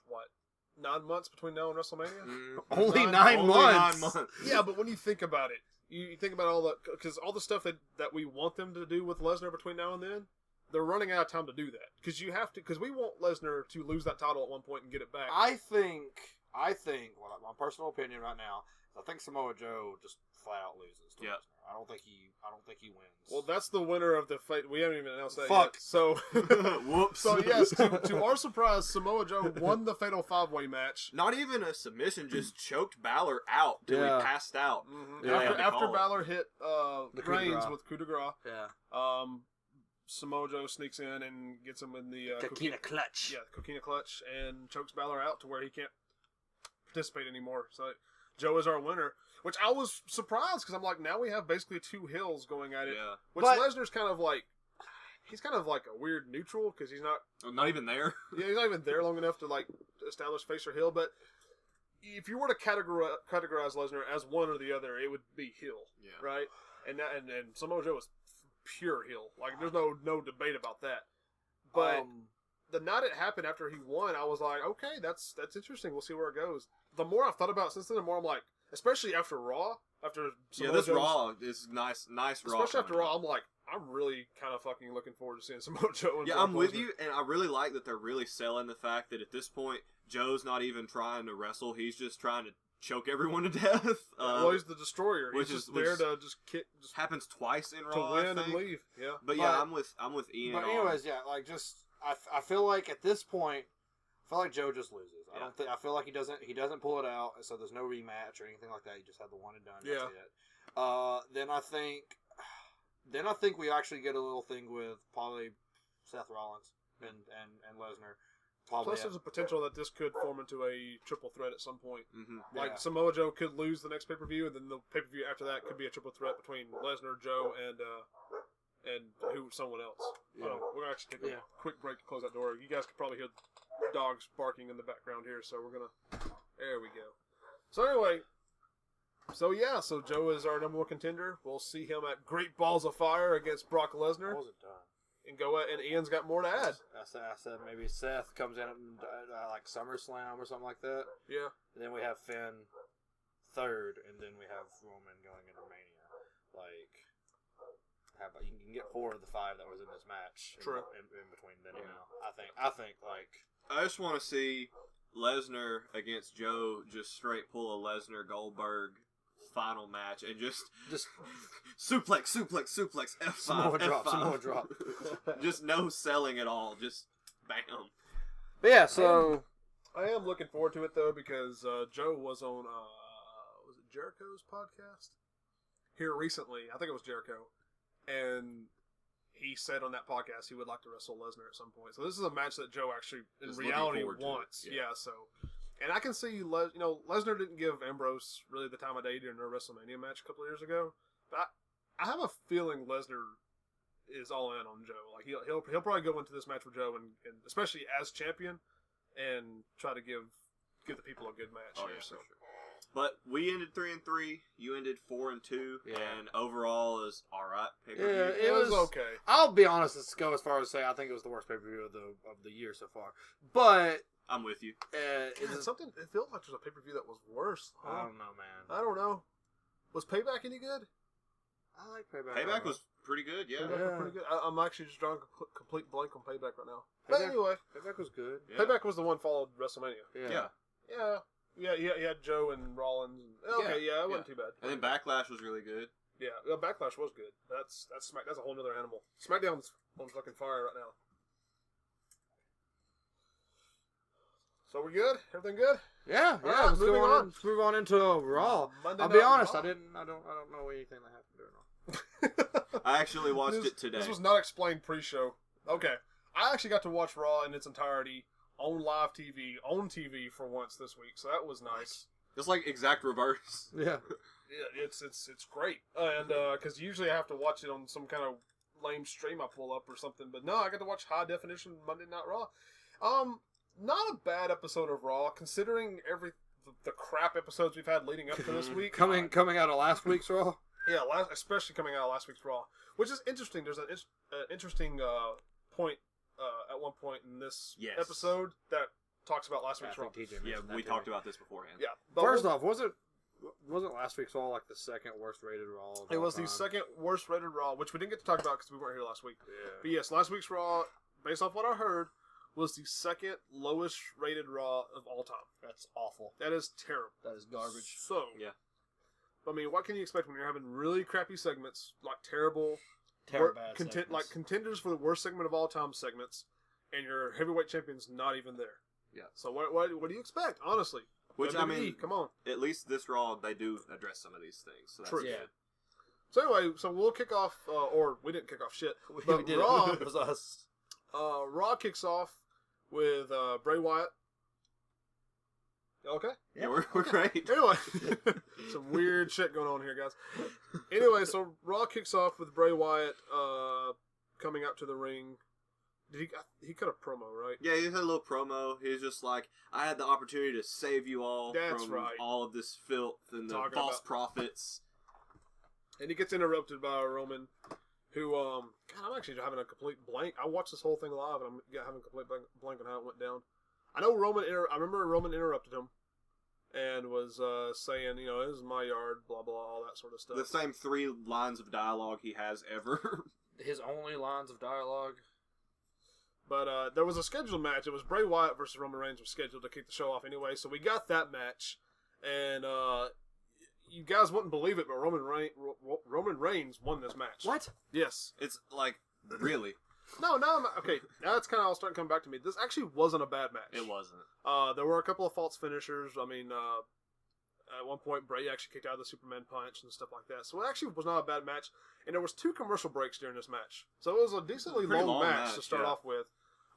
Speaker 1: what, 9 months between now and WrestleMania?
Speaker 3: Only 9 months.
Speaker 1: Yeah, but when you think about it, you think about because all the stuff that we want them to do with Lesnar between now and then, they're running out of time to do that. Because we want Lesnar to lose that title at one point and get it back.
Speaker 3: I think, well, my personal opinion right now, I think Samoa Joe just flat out loses to Lesnar. I don't think he wins.
Speaker 1: Well, that's the winner of the fight. We haven't even announced that
Speaker 3: yet.
Speaker 1: So,
Speaker 4: whoops.
Speaker 1: So yes, to our surprise, Samoa Joe won the Fatal 5-Way match.
Speaker 4: Not even a submission, just choked Balor out till he passed out.
Speaker 1: Mm-hmm. Yeah. After Balor hit Reigns with coup de grace.
Speaker 3: Yeah.
Speaker 1: Samoa Joe sneaks in and gets him in the
Speaker 3: Coquina clutch.
Speaker 1: Yeah, Coquina clutch, and chokes Balor out to where he can't participate anymore. So Joe is our winner, which I was surprised because I'm like, now we have basically 2 hills going at it.
Speaker 4: Yeah.
Speaker 1: Which Lesnar's kind of like, he's kind of like a weird neutral because he's not
Speaker 4: even there.
Speaker 1: Yeah, he's not even there long enough to like establish face or heel. But if you were to categorize Lesnar as one or the other, it would be heel.
Speaker 4: Yeah.
Speaker 1: Right. And Samoa Joe was pure heel. Like there's no debate about that. But the night it happened after he won, I was like, okay, that's interesting. We'll see where it goes. The more I've thought about it since then, the more I'm like, especially after Raw, Samoa Joe's,
Speaker 4: Raw is nice Raw.
Speaker 1: Especially after Raw, I'm like, I'm really kind of fucking looking forward to seeing Samoa Joe. And
Speaker 4: I'm with you, and I really like that they're really selling the fact that at this point, Joe's not even trying to wrestle; he's just trying to choke everyone to death.
Speaker 1: Well, he's the destroyer. He's just there to just kick. Just
Speaker 4: happens twice in Raw
Speaker 1: to win and leave. Yeah,
Speaker 4: but yeah, I'm with Ian.
Speaker 3: But anyways, I feel like at this point, Joe just loses. Yeah. I feel like he doesn't pull it out, so there's no rematch or anything like that. He just had the one and done. That's it. Then I think we actually get a little thing with probably Seth Rollins and Lesnar.
Speaker 1: Plus, there's a potential that this could form into a triple threat at some point.
Speaker 4: Mm-hmm.
Speaker 1: Like Samoa Joe could lose the next pay-per-view, and then the pay-per-view after that could be a triple threat between Lesnar, Joe, and someone else.
Speaker 3: Yeah.
Speaker 1: We're gonna actually take a quick break to close that door. You guys could probably hear dogs barking in the background here, so we're gonna. There we go. So anyway, So Joe is our number one contender. We'll see him at Great Balls of Fire against Brock Lesnar.
Speaker 3: I wasn't done.
Speaker 1: And Ian's got more to add.
Speaker 3: I said maybe Seth comes in at like SummerSlam or something like that.
Speaker 1: Yeah.
Speaker 3: And then we have Finn third, and then we have Roman going into Mania. Like, how about you can get 4 of the 5 that was in this match.
Speaker 1: True.
Speaker 3: In between then and now. I think like
Speaker 4: I just want to see Lesnar against Joe just straight pull a Lesnar Goldberg final match and just suplex, F5,
Speaker 3: some more
Speaker 4: F5.
Speaker 3: drop.
Speaker 4: Just no selling at all. Just bam.
Speaker 3: But yeah, so
Speaker 1: I am looking forward to it though because Joe was on was it Jericho's podcast here recently. I think it was Jericho, and he said on that podcast he would like to wrestle Lesnar at some point. So this is a match that Joe actually in
Speaker 4: Just
Speaker 1: reality
Speaker 4: looking forward to
Speaker 1: wants.
Speaker 4: it.
Speaker 1: Yeah. So, and I can see Lesnar didn't give Ambrose really the time of day during their WrestleMania match a couple of years ago, but I have a feeling Lesnar is all in on Joe. Like he'll probably go into this match with Joe and especially as champion and try to give the people a good match.
Speaker 4: Oh
Speaker 1: here,
Speaker 4: yeah,
Speaker 1: so.
Speaker 4: for sure. But we ended 3-3. You ended 4-2,
Speaker 3: Yeah.
Speaker 4: and overall is all right.
Speaker 3: Yeah,
Speaker 1: It was okay.
Speaker 3: I'll be honest. Let's go as far as say I think it was the worst pay-per-view of the year so far. But
Speaker 4: I'm with you.
Speaker 1: It felt like there's a pay-per-view that was worse.
Speaker 3: I don't know, man.
Speaker 1: I don't know. Was Payback any good?
Speaker 3: I like Payback.
Speaker 4: Payback was pretty good, yeah.
Speaker 1: Payback was pretty good. I'm actually just drawing a complete blank on Payback right now. But
Speaker 3: Payback-
Speaker 1: anyway,
Speaker 3: Payback was good.
Speaker 4: Yeah.
Speaker 1: Payback was the one followed WrestleMania.
Speaker 3: Yeah.
Speaker 4: Yeah.
Speaker 1: Yeah, you had Joe and Rollins. Okay, it wasn't too bad.
Speaker 4: And then Backlash was really good.
Speaker 1: Yeah, Backlash was good. That's a whole other animal. SmackDown's on fucking fire right now. So we good? Everything good?
Speaker 3: Yeah.
Speaker 1: All right,
Speaker 3: Let's
Speaker 1: moving
Speaker 3: go on.
Speaker 1: on.
Speaker 3: Let's move on into Raw.
Speaker 1: Monday
Speaker 3: I'll be
Speaker 1: Night
Speaker 3: honest.
Speaker 1: Raw.
Speaker 3: I don't know anything that happened during Raw.
Speaker 4: I actually watched it today.
Speaker 1: This was not explained pre-show. Okay, I actually got to watch Raw in its entirety on live TV, on TV for once this week, so that was nice.
Speaker 4: It's like exact reverse.
Speaker 3: Yeah.
Speaker 1: Yeah, it's great, and because usually I have to watch it on some kind of lame stream I pull up or something, but no, I got to watch high definition Monday Night Raw. Not a bad episode of Raw considering the crap episodes we've had leading up to this week.
Speaker 3: Coming out of last week's Raw.
Speaker 1: Yeah, especially coming out of last week's Raw, which is interesting. There's an interesting point at one point in this episode that talks about last week's Raw.
Speaker 4: Yeah, we talked about this beforehand.
Speaker 1: Yeah.
Speaker 3: First off, wasn't last week's Raw like the second worst rated Raw? Of
Speaker 1: It
Speaker 3: all
Speaker 1: was the
Speaker 3: time?
Speaker 1: second worst rated Raw, which we didn't get to talk about because we weren't here last week.
Speaker 3: Yeah.
Speaker 1: But yes, last week's Raw, based off what I heard, was the second lowest rated Raw of all time.
Speaker 3: That's awful.
Speaker 1: That is terrible.
Speaker 3: That is garbage.
Speaker 1: So,
Speaker 4: Yeah.
Speaker 1: I mean, what can you expect when you're having really crappy segments, like terrible,
Speaker 3: Bad segments.
Speaker 1: like contenders for the worst segment of all time segments, and your heavyweight champion's not even there?
Speaker 4: Yeah.
Speaker 1: So what do you expect, honestly?
Speaker 4: Which,
Speaker 1: WWE,
Speaker 4: I mean,
Speaker 1: come on.
Speaker 4: At least this Raw, they do address some of these things. So that's
Speaker 1: True.
Speaker 4: good.
Speaker 3: Yeah.
Speaker 1: So anyway, we'll kick off, or we didn't kick off shit.
Speaker 3: We
Speaker 1: But
Speaker 3: did
Speaker 1: Raw,
Speaker 3: it. It was us.
Speaker 1: Raw kicks off with Bray Wyatt. Okay.
Speaker 4: Yeah, we're great.
Speaker 1: Anyway, some weird shit going on here, guys. Anyway, so Raw kicks off with Bray Wyatt coming out to the ring. Did he cut a promo, right?
Speaker 4: Yeah, he had a little promo. He was just like, I had the opportunity to save you all
Speaker 1: That's
Speaker 4: from
Speaker 1: right.
Speaker 4: all of this filth and the
Speaker 1: Talking
Speaker 4: false
Speaker 1: about-
Speaker 4: prophets.
Speaker 1: And he gets interrupted by Roman, who, God, I'm actually having a complete blank. I watched this whole thing live, and I'm having a complete blank on how it went down. I know I remember Roman interrupted him and was saying, this is my yard, blah, blah, all that sort of stuff.
Speaker 4: The same 3 lines of dialogue he has ever.
Speaker 3: His only lines of dialogue.
Speaker 1: But there was a scheduled match. It was Bray Wyatt versus Roman Reigns was scheduled to kick the show off anyway, so we got that match. And you guys wouldn't believe it, but Roman Reigns won this match.
Speaker 3: What?
Speaker 1: Yes.
Speaker 4: It's like, really?
Speaker 1: No, okay. Now it's kind of all starting to come back to me. This actually wasn't a bad match.
Speaker 4: It wasn't.
Speaker 1: There were a couple of false finishers. I mean, at one point, Bray actually kicked out of the Superman punch and stuff like that. So it actually was not a bad match. And there was 2 commercial breaks during this match. So it was a decently
Speaker 4: Pretty
Speaker 1: long
Speaker 4: long
Speaker 1: match to
Speaker 4: match,
Speaker 1: start
Speaker 4: yeah.
Speaker 1: off with.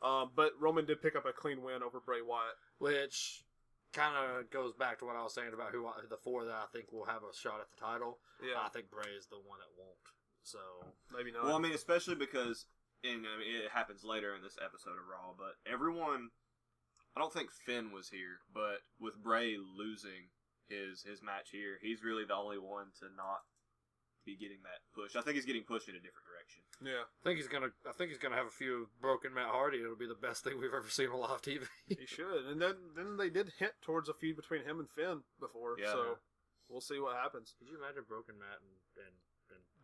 Speaker 1: But Roman did pick up a clean win over Bray Wyatt.
Speaker 3: Which kind of goes back to what I was saying about the 4 that I think will have a shot at the title.
Speaker 1: Yeah.
Speaker 3: I think Bray is the one that won't. So
Speaker 1: Maybe not.
Speaker 4: Well, I mean, especially because it happens later in this episode of Raw, but everyone, I don't think Finn was here, but with Bray losing, his match here. He's really the only one to not be getting that push. I think he's getting pushed in a different direction.
Speaker 1: Yeah,
Speaker 3: I think he's gonna have a few broken Matt Hardy. It'll be the best thing we've ever seen on live TV.
Speaker 1: he should. And then they did hint towards a feud between him and Finn before.
Speaker 4: Yeah.
Speaker 1: So we'll see what happens.
Speaker 3: Could you imagine broken Matt and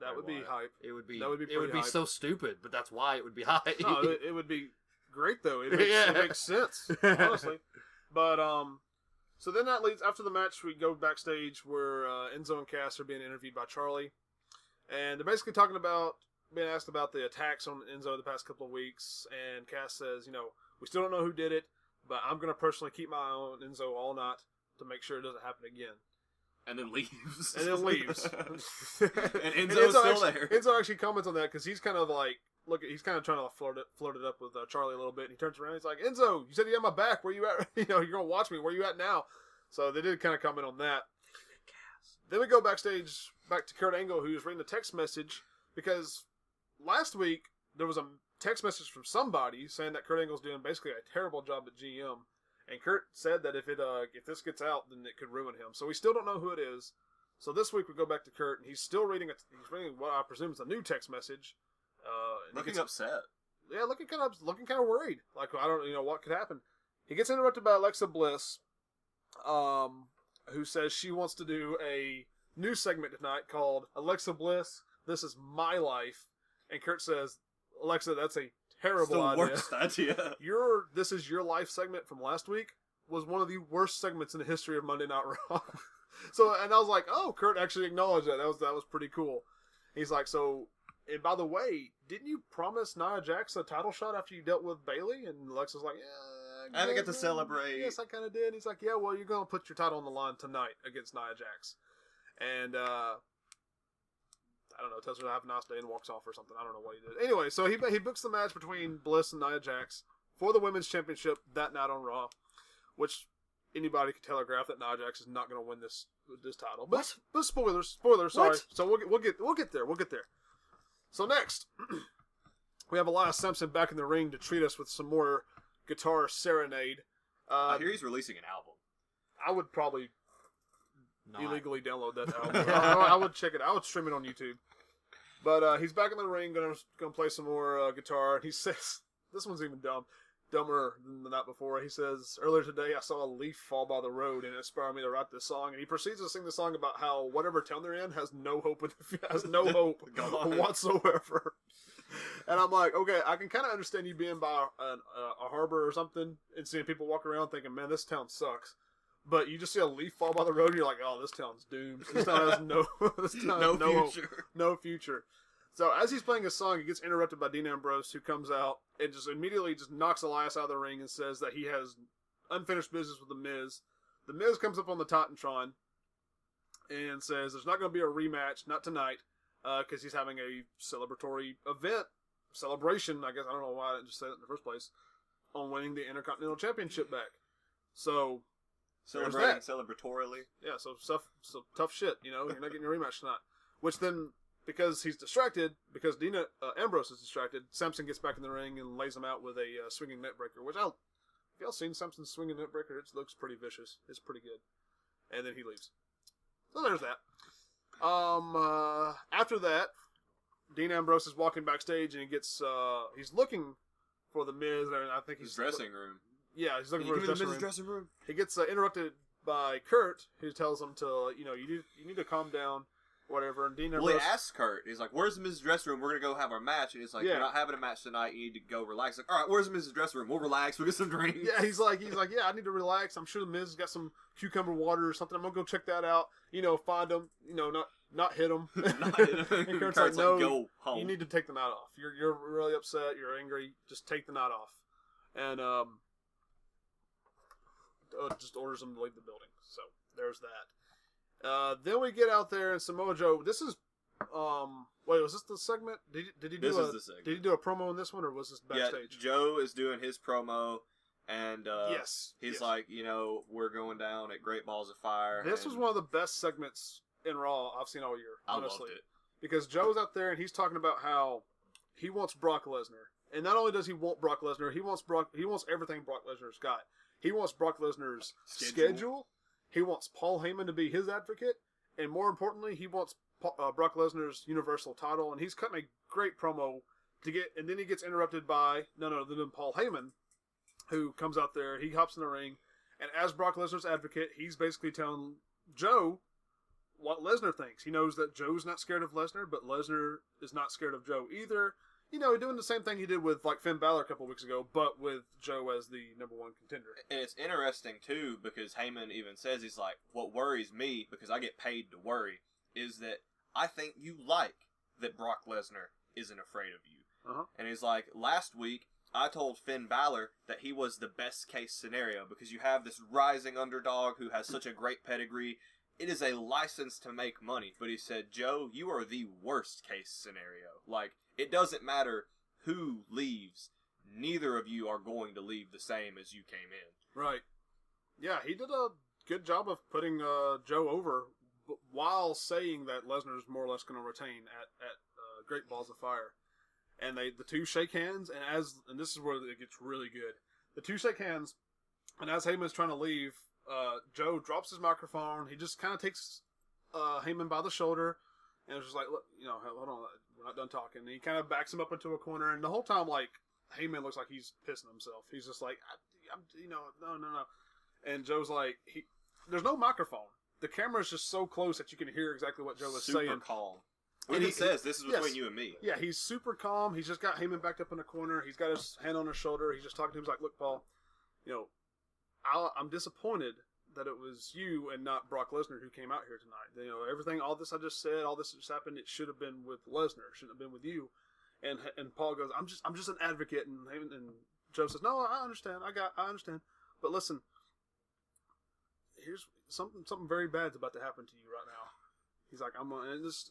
Speaker 1: that would be hype.
Speaker 3: It would be.
Speaker 1: That would be.
Speaker 3: It would be
Speaker 1: hype.
Speaker 3: so stupid, but that's why it would be hype.
Speaker 1: No, it would be great though. It makes sense, honestly. But so then that leads after the match. We go backstage where Enzo and Cass are being interviewed by Charlie, and they're basically talking about being asked about the attacks on Enzo the past couple of weeks. And Cass says, we still don't know who did it, but I'm going to personally keep my eye on Enzo all night to make sure it doesn't happen again.
Speaker 4: And then leaves.
Speaker 1: And
Speaker 4: and Enzo's still there.
Speaker 1: Enzo actually comments on that because he's kind of like, he's kind of trying to flirt it up with Charlie a little bit. And he turns around and he's like, Enzo, you said you had my back. Where you at? You're going to watch me. Where you at now? So they did kind of comment on that. Then we go backstage, back to Kurt Angle, who's reading the text message because last week there was a text message from somebody saying that Kurt Angle's doing basically a terrible job at GM. And Kurt said that if this gets out, then it could ruin him. So we still don't know who it is. So this week we go back to Kurt, and he's still reading what I presume is a new text message.
Speaker 4: Looking upset.
Speaker 1: Yeah, looking kind of worried. Like I don't what could happen. He gets interrupted by Alexa Bliss, who says she wants to do a new segment tonight called Alexa Bliss, This Is My Life. And Kurt says, Alexa, that's a terrible idea.
Speaker 4: It's the worst idea.
Speaker 1: This Is Your Life segment from last week was one of the worst segments in the history of Monday Night Raw. And I was like, oh, Kurt actually acknowledged that. That was pretty cool. He's like, and by the way, didn't you promise Nia Jax a title shot after you dealt with Bayley? And Alexa's like, yeah.
Speaker 4: I didn't get to celebrate.
Speaker 1: Yes, I kind of did. And he's like, yeah, well, you're going to put your title on the line tonight against Nia Jax. And, I don't know, tells her to have a nice day and walks off or something. I don't know what he did. Anyway, so he books the match between Bliss and Nia Jax for the Women's Championship that night on Raw, which anybody could telegraph that Nia Jax is not going to win this title. But spoilers, sorry. What? So we'll get there. So next, we have Elias Sampson back in the ring to treat us with some more guitar serenade.
Speaker 4: I hear he's releasing an album.
Speaker 1: I would probably illegally download that album. I would check it. I would stream it on YouTube. But he's back in the ring, gonna play some more guitar. And he says, this one's even dumber than the night before. He says, earlier today I saw a leaf fall by the road and it inspired me to write this song. And he proceeds to sing the song about how whatever town they're in has no hope whatsoever. And I'm like, okay, I can kind of understand you being by a harbor or something and seeing people walk around thinking, man, this town sucks. But you just see a leaf fall by the road and you're like, oh, this town's doomed. This town has no future. No future. So as he's playing his song, he gets interrupted by Dean Ambrose, who comes out and just immediately just knocks Elias out of the ring and says that he has unfinished business with The Miz. The Miz comes up on the Titantron and says there's not going to be a rematch, not tonight, because he's having a celebratory celebration, I guess. I don't know why I didn't just say that in the first place, on winning the Intercontinental Championship back. So...
Speaker 4: celebrating celebratorily.
Speaker 1: Yeah, so tough shit, you're not getting your rematch tonight. Which then, because he's distracted, because Ambrose is distracted, Samson gets back in the ring and lays him out with a swinging neckbreaker, which if y'all seen Samson's swinging neckbreaker, it looks pretty vicious. It's pretty good. And then he leaves. So there's that. After that, Dean Ambrose is walking backstage and he's looking for The Miz, and I think
Speaker 4: his dressing room.
Speaker 1: Yeah, he's looking for his dressing room. He gets interrupted by Kurt, who tells him to, you need to calm down, whatever. And Dean Ambrose...
Speaker 4: Well, he asks Kurt, he's like, where's the Miz's dressing room? We're going to go have our match. And he's like, You're not having a match tonight. You need to go relax. He's like, all right, where's the Miz's dressing room? We'll relax. We'll get some drinks.
Speaker 1: Yeah, he's like, yeah, I need to relax. I'm sure the Miz has got some cucumber water or something. I'm going to go check that out. Find him. Not hit him. And Kurt's like, no,
Speaker 4: go home.
Speaker 1: You need to take the night off. You're really upset. You're angry. Just take the night off. And, just orders him to leave the building. So there's that. Then we get out there and Samoa Joe. This is wait, was this the segment? Did he do
Speaker 4: the segment.
Speaker 1: Did he do a promo in this one or was this backstage?
Speaker 4: Yeah, Joe is doing his promo and he's
Speaker 1: yes.
Speaker 4: like, we're going down at Great Balls of Fire.
Speaker 1: This was one of the best segments in Raw I've seen all year, honestly.
Speaker 4: I loved it.
Speaker 1: Because Joe's out there and he's talking about how he wants Brock Lesnar. And not only does he want Brock Lesnar, he wants everything Brock Lesnar's got. He wants Brock Lesnar's schedule. He wants Paul Heyman to be his advocate, and more importantly, he wants Brock Lesnar's Universal title, and he's cutting a great promo to get, and then he gets interrupted by none other than Paul Heyman, who comes out there. He hops in the ring, and as Brock Lesnar's advocate, he's basically telling Joe what Lesnar thinks. He knows that Joe's not scared of Lesnar, but Lesnar is not scared of Joe either. You know, doing the same thing he did with like Finn Balor a couple weeks ago, but with Joe as the number one contender.
Speaker 4: And it's interesting too, because Heyman even says, he's like, what worries me, because I get paid to worry, is that I think you like that Brock Lesnar isn't afraid of you.
Speaker 1: Uh-huh.
Speaker 4: And he's like, last week I told Finn Balor that he was the best case scenario because you have this rising underdog who has such a great pedigree. It is a license to make money. But he said, Joe, you are the worst case scenario. Like, it doesn't matter who leaves. Neither of you are going to leave the same as you came in.
Speaker 1: Right. Yeah, he did a good job of putting Joe over while saying that Lesnar's more or less going to retain at Great Balls of Fire. And the two shake hands, and this is where it gets really good. The two shake hands, and as Heyman's trying to leave, Joe drops his microphone. He just kind of takes Heyman by the shoulder, and it's just like, look, you know, hold on, we're not done talking. And he kind of backs him up into a corner, and the whole time, like, Heyman looks like he's pissing himself. He's just like, I'm you know, no. And Joe's like, there's no microphone. The camera's just so close that you can hear exactly what Joe is saying.
Speaker 4: Super calm. When he says, this is between you and me.
Speaker 1: Yeah, he's super calm. He's just got Heyman backed up in the corner. He's got his hand on his shoulder. He's just talking to him. He's like, look, Paul, you know, I'm disappointed that it was you and not Brock Lesnar who came out here tonight. You know, everything, all this I just said, all this that just happened, it should have been with Lesnar. It shouldn't have been with you. And Paul goes, I'm just an advocate. And Joe says, no, I understand. I understand. But listen, here's something very bad's about to happen to you right now. He's like, I'm gonna just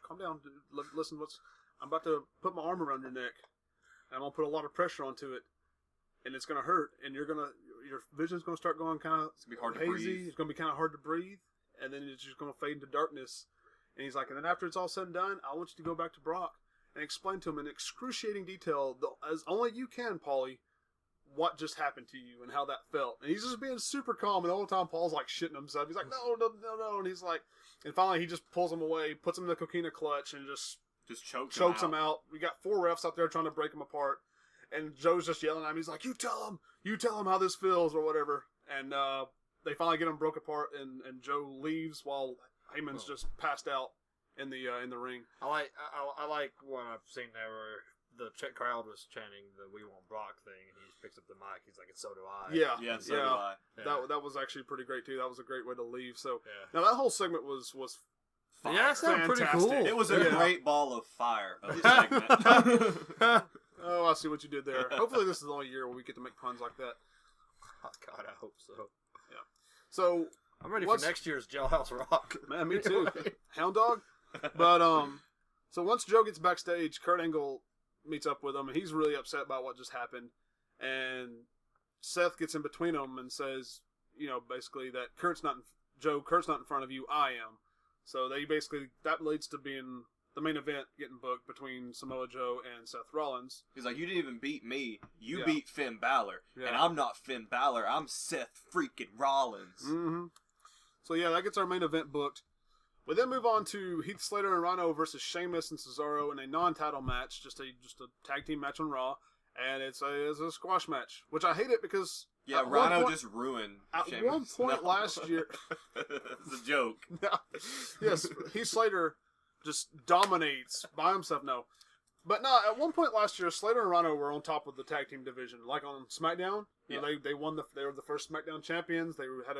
Speaker 1: calm down. Dude. Listen, I'm about to put my arm around your neck, and I'm gonna put a lot of pressure onto it, and it's gonna hurt, and your vision's gonna start going kind of hazy. It's gonna be kind of hard to breathe, and then it's just gonna fade into darkness. And he's like, and then after it's all said and done, I want you to go back to Brock and explain to him in excruciating detail, as only you can, Paulie, what just happened to you and how that felt. And he's just being super calm, and the whole time Paul's like shitting himself. He's like, no, and he's like, and finally he just pulls him away, puts him in the coquina clutch, and just chokes him out. We got 4 refs out there trying to break him apart, and Joe's just yelling at him. He's like, you tell him how this feels or whatever. And they finally get him broke apart, and Joe leaves while Heyman's just passed out in the ring.
Speaker 3: I like what I've seen there where the crowd was chanting the "We Want Brock" thing, and he just picks up the mic. He's like, "And so do I."
Speaker 4: Yeah, so do I.
Speaker 1: That was actually pretty great too. That was a great way to leave. So now that whole segment was fire.
Speaker 3: Yeah, that sounded pretty cool.
Speaker 4: It was a great ball of fire of a segment.
Speaker 1: Oh, I see what you did there. Hopefully, this is the only year where we get to make puns like that.
Speaker 3: Oh, God, I hope so.
Speaker 1: Yeah. So
Speaker 3: I'm ready for next year's Jailhouse Rock.
Speaker 1: Man, me too. Hound Dog. But so once Joe gets backstage, Kurt Angle meets up with him, and he's really upset about what just happened. And Seth gets in between them and says, you know, basically that Kurt's not in front of you, I am. So that leads to being the main event getting booked between Samoa Joe and Seth Rollins.
Speaker 4: He's like, you didn't even beat me. You beat Finn Balor.
Speaker 1: Yeah.
Speaker 4: And I'm not Finn Balor. I'm Seth freaking Rollins.
Speaker 1: Mm-hmm. So yeah, that gets our main event booked. We then move on to Heath Slater and Rhino versus Sheamus and Cesaro in a non-title match, just a tag team match on Raw, and it's a squash match, which I hate it because
Speaker 4: Rhino just ruined Sheamus.
Speaker 1: At one point last year,
Speaker 4: it's a joke.
Speaker 1: Yes, Heath Slater just dominates by himself. No, but no. At one point last year, Slater and Rhino were on top of the tag team division, like on SmackDown. You know, they won they were the first SmackDown champions. They had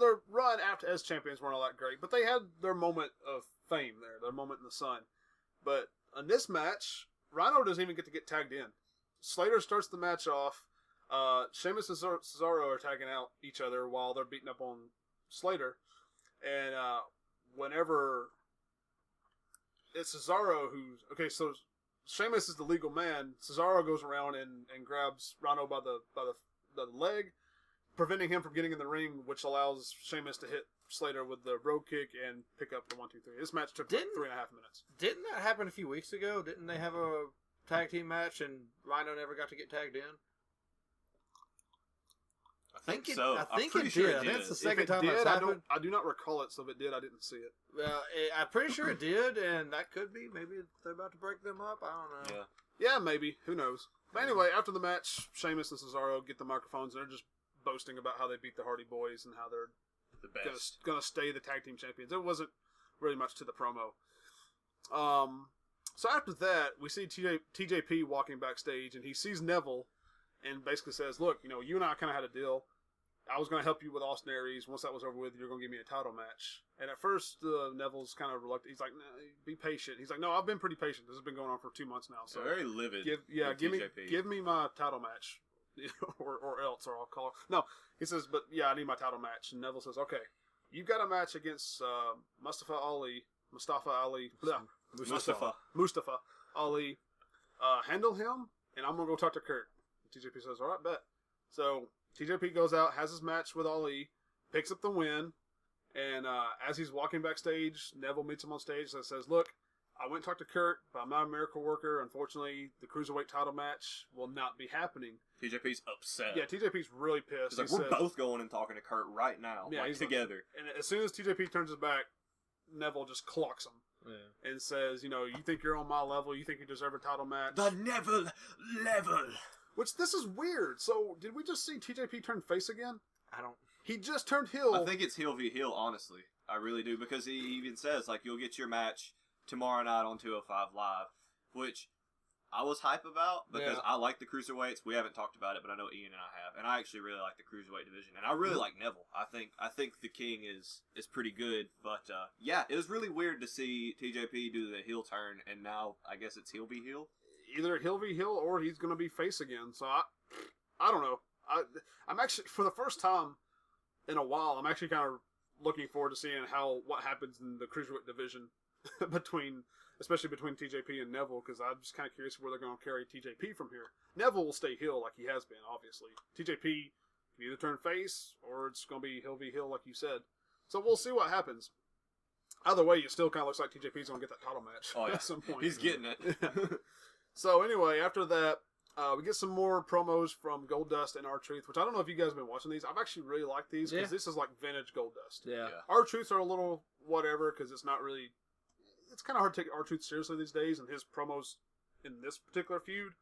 Speaker 1: their run after as champions weren't all that great, but they had their moment of fame there, their moment in the sun. But in this match, Rhino doesn't even get to get tagged in. Slater starts the match off. Sheamus and Cesaro are tagging out each other while they're beating up on Slater. And whenever it's Cesaro so Sheamus is the legal man. Cesaro goes around and grabs Rhino by the leg, preventing him from getting in the ring, which allows Sheamus to hit Slater with the bro kick and pick up the 1, 2, 3. This match took 3.5 minutes.
Speaker 3: Didn't that happen a few weeks ago? Didn't they have a tag team match and Rhino never got to get tagged in? think it,
Speaker 4: so.
Speaker 3: I think
Speaker 4: I'm pretty
Speaker 3: it
Speaker 4: sure
Speaker 3: did.
Speaker 4: it
Speaker 3: I think
Speaker 4: did.
Speaker 3: it's the
Speaker 1: If
Speaker 3: second
Speaker 1: it
Speaker 3: time
Speaker 1: did,
Speaker 3: that's happened.
Speaker 1: I do not recall it. So if it did, I didn't see it.
Speaker 3: Well, I'm pretty sure it did, and that could be. Maybe they're about to break them up. I don't know.
Speaker 4: Yeah.
Speaker 1: Yeah, maybe. Who knows? But anyway, after the match, Sheamus and Cesaro get the microphones, and they're just boasting about how they beat the Hardy Boys and how they're
Speaker 4: The best.
Speaker 1: gonna stay the tag team champions. It wasn't really much to the promo. So after that, we see TJP walking backstage, and he sees Neville, and basically says, "Look, you and I kind of had a deal. I was going to help you with Austin Aries. Once that was over with, you're going to give me a title match." And at first, Neville's kind of reluctant. He's like, "No, be patient." He's like, "No, I've been pretty patient. This has been going on for 2 months now. So
Speaker 4: Very livid.
Speaker 1: give me my title match, or else, or I'll call." No, he says, "But yeah, I need my title match." And Neville says, "Okay, you've got a match against Mustafa Ali. Mustafa Ali. Handle him, and I'm gonna go talk to Kurt." TJP says, "All right, bet." So TJP goes out, has his match with Ali, picks up the win, and as he's walking backstage, Neville meets him on stage and says, "Look, I went and talked to Kurt, but I'm not a miracle worker. Unfortunately, the Cruiserweight title match will not be happening."
Speaker 4: TJP's upset.
Speaker 1: Yeah, TJP's really pissed.
Speaker 4: He's like, we're both going and talking to Kurt right now.
Speaker 1: Yeah,
Speaker 4: he's together.
Speaker 1: And as soon as TJP turns his back, Neville just clocks him. Yeah. And says, "You think you're on my level? You think you deserve a title match?"
Speaker 4: The Neville level.
Speaker 1: Which, this is weird. So, did we just see TJP turn face again?
Speaker 3: I don't.
Speaker 1: He just turned heel.
Speaker 4: I think it's heel v heel, honestly. I really do, because he even says, like, you'll get your match tomorrow night on 205 Live, which I was hype about, because I like the Cruiserweights. We haven't talked about it, but I know Ian and I have, and I actually really like the Cruiserweight division, and I really like Neville. I think the King is pretty good, but yeah, it was really weird to see TJP do the heel turn, and now I guess it's heel v heel.
Speaker 1: Either heel v heel or he's going to be face again. So I don't know. I'm actually, for the first time in a while, I'm actually kind of looking forward to seeing what happens in the Cruiserweight division especially between TJP and Neville, because I'm just kind of curious where they're going to carry TJP from here. Neville will stay heel like he has been, obviously. TJP can either turn face or it's going to be heel v heel like you said. So we'll see what happens. Either way, it still kind of looks like TJP's going to get that title match at some point.
Speaker 4: He's getting it.
Speaker 1: So anyway, after that, we get some more promos from Goldust and R-Truth, which I don't know if you guys have been watching these. I've actually really liked these, because this is like vintage Goldust.
Speaker 3: Yeah.
Speaker 1: R-Truths are a little whatever, because it's not really... It's kind of hard to take R-Truth seriously these days, and his promos in this particular feud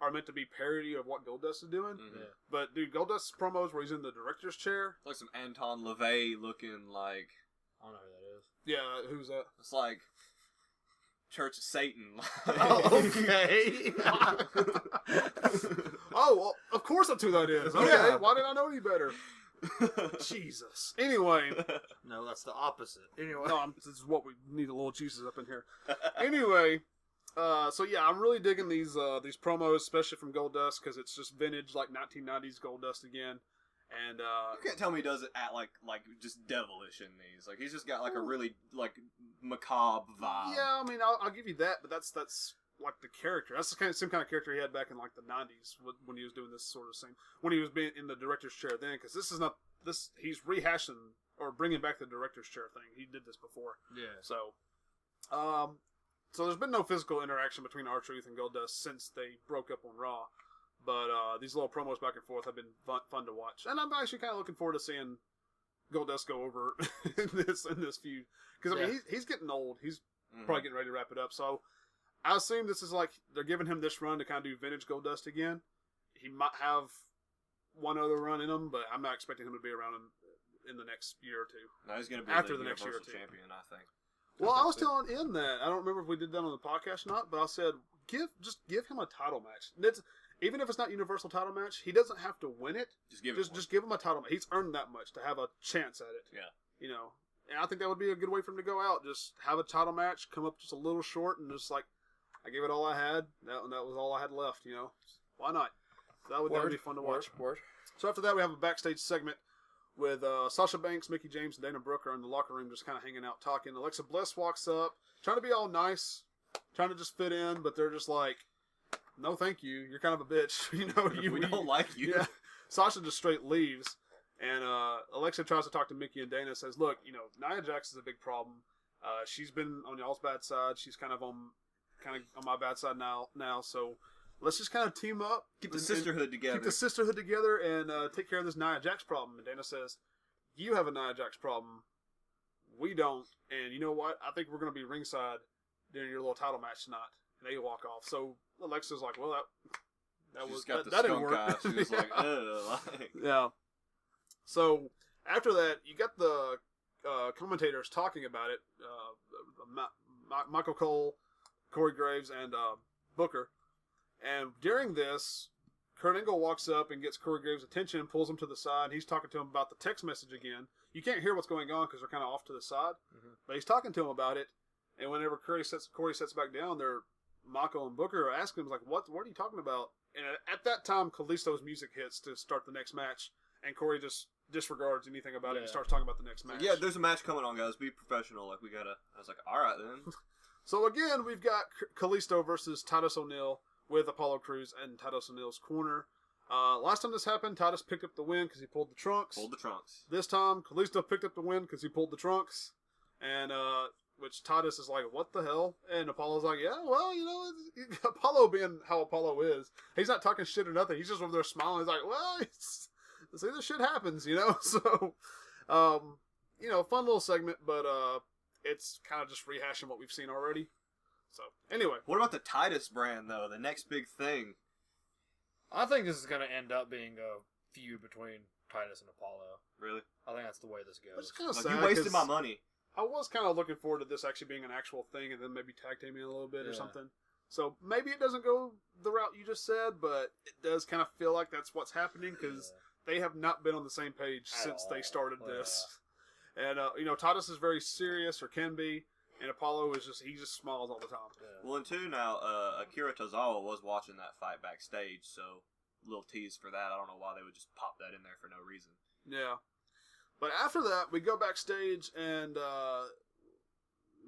Speaker 1: are meant to be parody of what Goldust is doing.
Speaker 4: Mm-hmm.
Speaker 3: Yeah.
Speaker 1: But, dude, Goldust's promos where he's in the director's chair...
Speaker 4: Like some Anton LaVey looking like...
Speaker 3: I don't know who that is.
Speaker 1: Yeah, who's that?
Speaker 4: It's like... Church of Satan.
Speaker 3: Okay.
Speaker 1: Oh, well, of course that's who that is. Okay,
Speaker 3: Yeah.
Speaker 1: why did I know any better? Jesus. Anyway.
Speaker 3: No, that's the opposite. Anyway.
Speaker 1: No, this is what we need a little juices up in here. Anyway, so yeah, I'm really digging these promos, especially from Goldust, because it's just vintage, like 1990s Goldust again. And
Speaker 4: you can't tell me he does it at like just devilish in these. Like he's just got like a really like macabre vibe.
Speaker 1: yeah, I mean, I'll give you that, but that's like the character. That's the same kind of character he had back in like the 90s when he was doing this sort of thing. When he was being in the director's chair then, because this is not this. He's rehashing or bringing back the director's chair thing. He did this before.
Speaker 3: Yeah.
Speaker 1: So, so there's been no physical interaction between R-Truth and Goldust since they broke up on Raw. But these little promos back and forth have been fun to watch, and I'm actually kind of looking forward to seeing Goldust go over in this feud, because I mean he's getting old. He's probably getting ready to wrap it up. So I assume this is like they're giving him this run to kind of do vintage Goldust again. He might have one other run in him, but I'm not expecting him to be around in the next year or two.
Speaker 4: No, he's going to be
Speaker 1: after
Speaker 4: the
Speaker 1: next year or
Speaker 4: Universal
Speaker 1: two.
Speaker 4: Champion, I think.
Speaker 1: Well, I was telling in that I don't remember if we did that on the podcast or not, but I said just give him a title match. Even if it's not Universal title match, he doesn't have to win it. Just give him a title match. He's earned that much to have a chance at it.
Speaker 4: Yeah.
Speaker 1: And I think that would be a good way for him to go out. Just have a title match, come up just a little short, and just like, I gave it all I had. That was all I had left, Why not? That would be fun to watch.
Speaker 3: Word.
Speaker 1: So after that, we have a backstage segment with Sasha Banks, Mickie James, and Dana Brooke are in the locker room just kind of hanging out talking. Alexa Bliss walks up, trying to be all nice, trying to just fit in, but they're just like, no, thank you. You're kind of a bitch.
Speaker 4: We don't like you.
Speaker 1: Yeah. Sasha just straight leaves, and Alexa tries to talk to Mickie and Dana. Says, "Look, Nia Jax is a big problem. She's been on y'all's bad side. She's kind of on my bad side now. So let's just kind of team up.
Speaker 4: Keep the sisterhood together.
Speaker 1: Keep the sisterhood together and take care of this Nia Jax problem. And Dana says, you have a Nia Jax problem. We don't. And you know what? I think we're going to be ringside during your little title match tonight. And they walk off. So Alexa's like, well, that didn't work.
Speaker 4: She was like, ugh.
Speaker 1: Yeah. So after that, you got the commentators talking about it. Michael Cole, Corey Graves, and Booker. And during this, Kurt Angle walks up and gets Corey Graves' attention and pulls him to the side. He's talking to him about the text message again. You can't hear what's going on because they're kind of off to the side. Mm-hmm. But he's talking to him about it. And whenever Corey sets back down, Michael and Booker are asking him, like, what are you talking about? And at that time, Kalisto's music hits to start the next match. And Corey just disregards anything about it and starts talking about the next match.
Speaker 4: Yeah, there's a match coming on, guys. Be professional. I was like, all right, then.
Speaker 1: So again, we've got Kalisto versus Titus O'Neil with Apollo Crews in Titus O'Neil's corner. Last time this happened, Titus picked up the win because he pulled the trunks. This time, Kalisto picked up the win because he pulled the trunks. And, which Titus is like, what the hell? And Apollo's like, yeah, well, you know, Apollo being how Apollo is, he's not talking shit or nothing. He's just over there smiling. He's like, well, see, this shit happens, you know? So, you know, fun little segment, but it's kind of just rehashing what we've seen already. So, anyway.
Speaker 4: What about the Titus brand, though? The next big thing.
Speaker 3: I think this is going to end up being a feud between Titus and Apollo.
Speaker 4: Really?
Speaker 3: I think that's the way this goes.
Speaker 1: It's kind of
Speaker 4: like,
Speaker 1: sad.
Speaker 4: You wasted my money.
Speaker 1: I was kind of looking forward to this actually being an actual thing and then maybe tag teaming a little bit or something. So maybe it doesn't go the route you just said, but it does kind of feel like that's what's happening because they have not been on the same page since they started this. And, you know, Titus is very serious, or can be, and Apollo is he just smiles all the time.
Speaker 4: Yeah. Well, and two, now, Akira Tozawa was watching that fight backstage, so a little tease for that. I don't know why they would just pop that in there for no reason.
Speaker 1: Yeah. But after that, we go backstage, and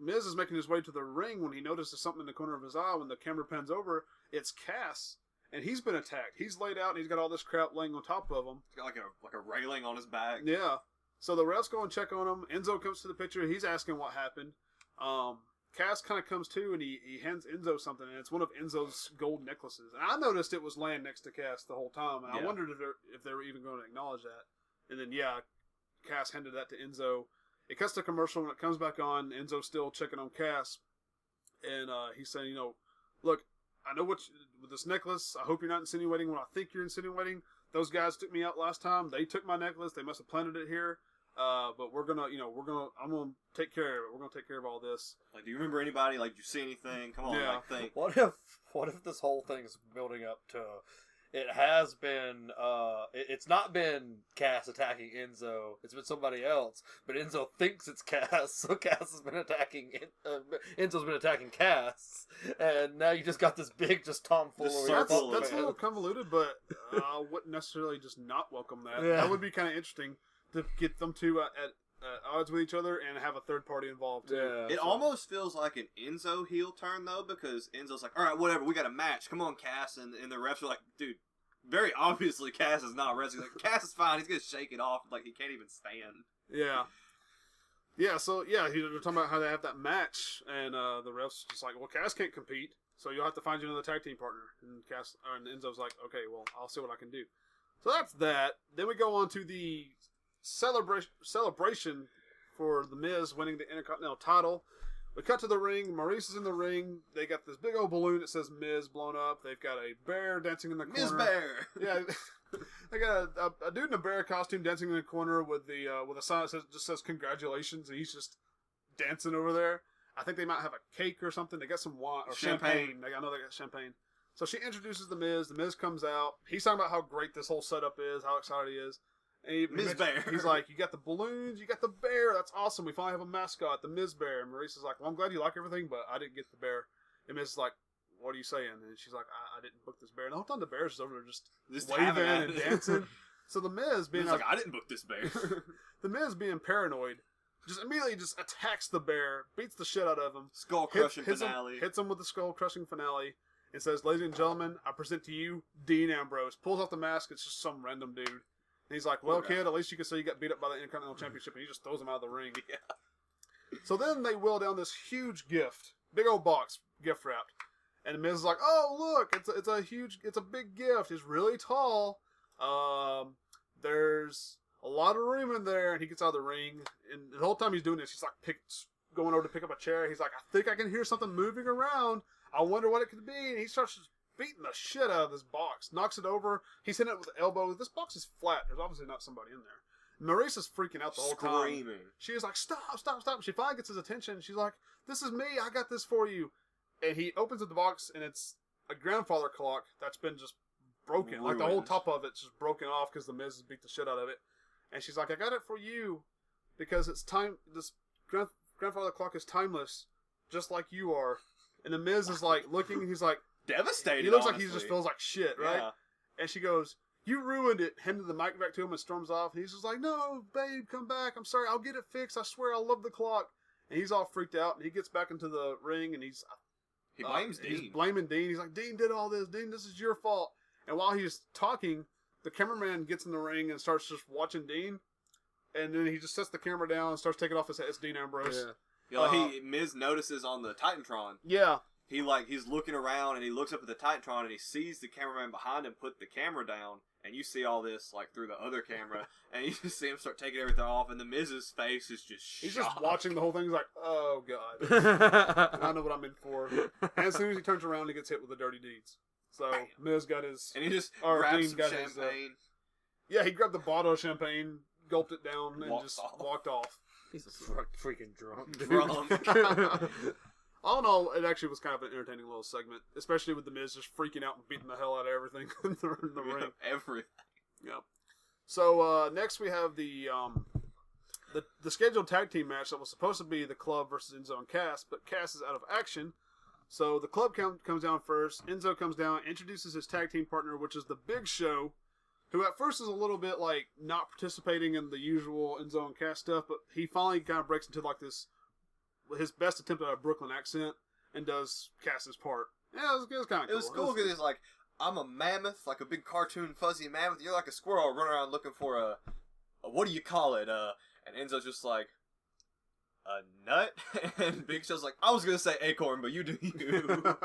Speaker 1: Miz is making his way to the ring when he notices something in the corner of his eye. When the camera pans over, it's Cass, and he's been attacked. He's laid out, and he's got all this crap laying on top of him.
Speaker 4: He's got like a railing on his back.
Speaker 1: Yeah. So the refs go and check on him. Enzo comes to the picture. He's asking what happened. Cass kind of comes to, and he hands Enzo something, and it's one of Enzo's gold necklaces. And I noticed it was laying next to Cass the whole time, and I wondered if they were even going to acknowledge that. And then, Cass handed that to Enzo. It cuts to commercial. When it comes back on, Enzo's still checking on Cass. And he's saying, you know, look, I know with this necklace, I hope you're not insinuating what I think you're insinuating. Those guys took me out last time. They took my necklace. They must have planted it here. But I'm gonna take care of it. We're gonna take care of all this.
Speaker 4: Like, do you remember anybody? Like, do you see anything? Come on, like, think.
Speaker 3: What if this whole thing's building up to? It has been. It's not been Cass attacking Enzo. It's been somebody else. But Enzo thinks it's Cass, so Cass has been attacking. Enzo's been attacking Cass, and now you just got this big tomfoolery.
Speaker 1: That's a little convoluted, but I wouldn't necessarily just not welcome that. Yeah. That would be kind of interesting to get them to at odds with each other and have a third party involved too.
Speaker 4: Yeah, it almost feels like an Enzo heel turn though, because Enzo's like, all right, whatever, we got a match. Come on, Cass, and the refs are like, dude, very obviously Cass is not wrestling. Like, Cass is fine. He's gonna shake it off like he can't even stand.
Speaker 1: Yeah. Yeah. So they're talking about how they have that match, and the refs just like, well, Cass can't compete, so you'll have to find you another tag team partner. And Enzo's like, okay, well, I'll see what I can do. So that's that. Then we go on to the celebration for The Miz winning the Intercontinental title. We cut to the ring. Maurice is in the ring. They got this big old balloon that says Miz blown up. They've got a bear dancing in the corner.
Speaker 4: Miz Bear!
Speaker 1: Yeah. They got a dude in a bear costume dancing in the corner with a sign that just says congratulations, and he's just dancing over there. I think they might have a cake or something. They got some wine or champagne. I know they got champagne. So she introduces The Miz. The Miz comes out. He's talking about how great this whole setup is, how excited he is.
Speaker 4: Miz Bear.
Speaker 1: He's like, you got the balloons, you got the bear. That's awesome. We finally have a mascot, the Miz Bear. And Maurice is like, well, I'm glad you like everything, but I didn't get the bear. And Miz is like, what are you saying? And she's like, I didn't book this bear. And the whole time the bear's over there just waving and dancing. So the Miz being
Speaker 4: like, I didn't book this bear.
Speaker 1: The Miz being paranoid, just immediately just attacks the bear, beats the shit out of him.
Speaker 4: Skull crushing finale.
Speaker 1: Hits him with the skull crushing finale. And says, ladies and gentlemen, I present to you Dean Ambrose. Pulls off the mask. It's just some random dude. And he's like, well, kid, at least you can say you got beat up by the Intercontinental Championship. And he just throws him out of the ring. Yeah. So then they wheel down this huge gift. Big old box, gift wrapped. And the Miz is like, oh, look, it's a big gift. It's really tall. There's a lot of room in there. And he gets out of the ring. And the whole time he's doing this, he's like going over to pick up a chair. He's like, I think I can hear something moving around. I wonder what it could be. And he starts just beating the shit out of this box. Knocks it over. He's hitting it with the elbow. This box is flat. There's obviously not somebody in there. Maurice is freaking out the whole time. She is like, stop. She finally gets his attention. She's like, this is me. I got this for you. And he opens up the box, and it's a grandfather clock that's been just broken. Ruined. Like, the whole top of it's just broken off because the Miz has beat the shit out of it. And she's like, I got it for you because it's time. This grandfather clock is timeless, just like you are. And the Miz is like looking, and he's like
Speaker 4: devastated.
Speaker 1: He looks
Speaker 4: honestly.
Speaker 1: like he just feels like shit, right? Yeah. And she goes, you ruined it. Handed the mic back to him and storms off. And he's just like, no, babe, come back. I'm sorry. I'll get it fixed. I swear I love the clock. And he's all freaked out. And he gets back into the ring, and he blames Dean. He's blaming Dean. He's like, Dean did all this. Dean, this is your fault. And while he's talking, the cameraman gets in the ring and starts just watching Dean. And then he just sets the camera down and starts taking off his head. It's Dean Ambrose.
Speaker 4: Yeah. Miz notices on the Titantron.
Speaker 1: Yeah.
Speaker 4: He's looking around and he looks up at the Titantron and he sees the cameraman behind him put the camera down. And you see all this like through the other camera, and you just see him start taking everything off, and the Miz's face is just shocked.
Speaker 1: He's just watching the whole thing. He's like, oh god, I know what I'm in for. And as soon as he turns around, he gets hit with the dirty deeds. So Miz got his,
Speaker 4: and he just grabs some champagne.
Speaker 1: He grabbed the bottle of champagne, gulped it down, and walked off.
Speaker 3: He's a freaking drunk.
Speaker 1: All in all, it actually was kind of an entertaining little segment, especially with the Miz just freaking out and beating the hell out of everything in the ring.
Speaker 4: Everything.
Speaker 1: Yeah. So next we have the scheduled tag team match that was supposed to be the Club versus Enzo and Cass, but Cass is out of action. So the Club comes down first. Enzo comes down, introduces his tag team partner, which is the Big Show, who at first is a little bit like not participating in the usual Enzo and Cass stuff, but he finally kind of breaks into like this. His best attempt at a Brooklyn accent and does Cass's part. Yeah, it was kind of cool.
Speaker 4: It was cool because he's like, I'm a mammoth, like a big cartoon fuzzy mammoth. You're like a squirrel running around looking for a what do you call it? And Enzo's just like, a nut? And Big Show's like, I was going to say acorn, but you do you.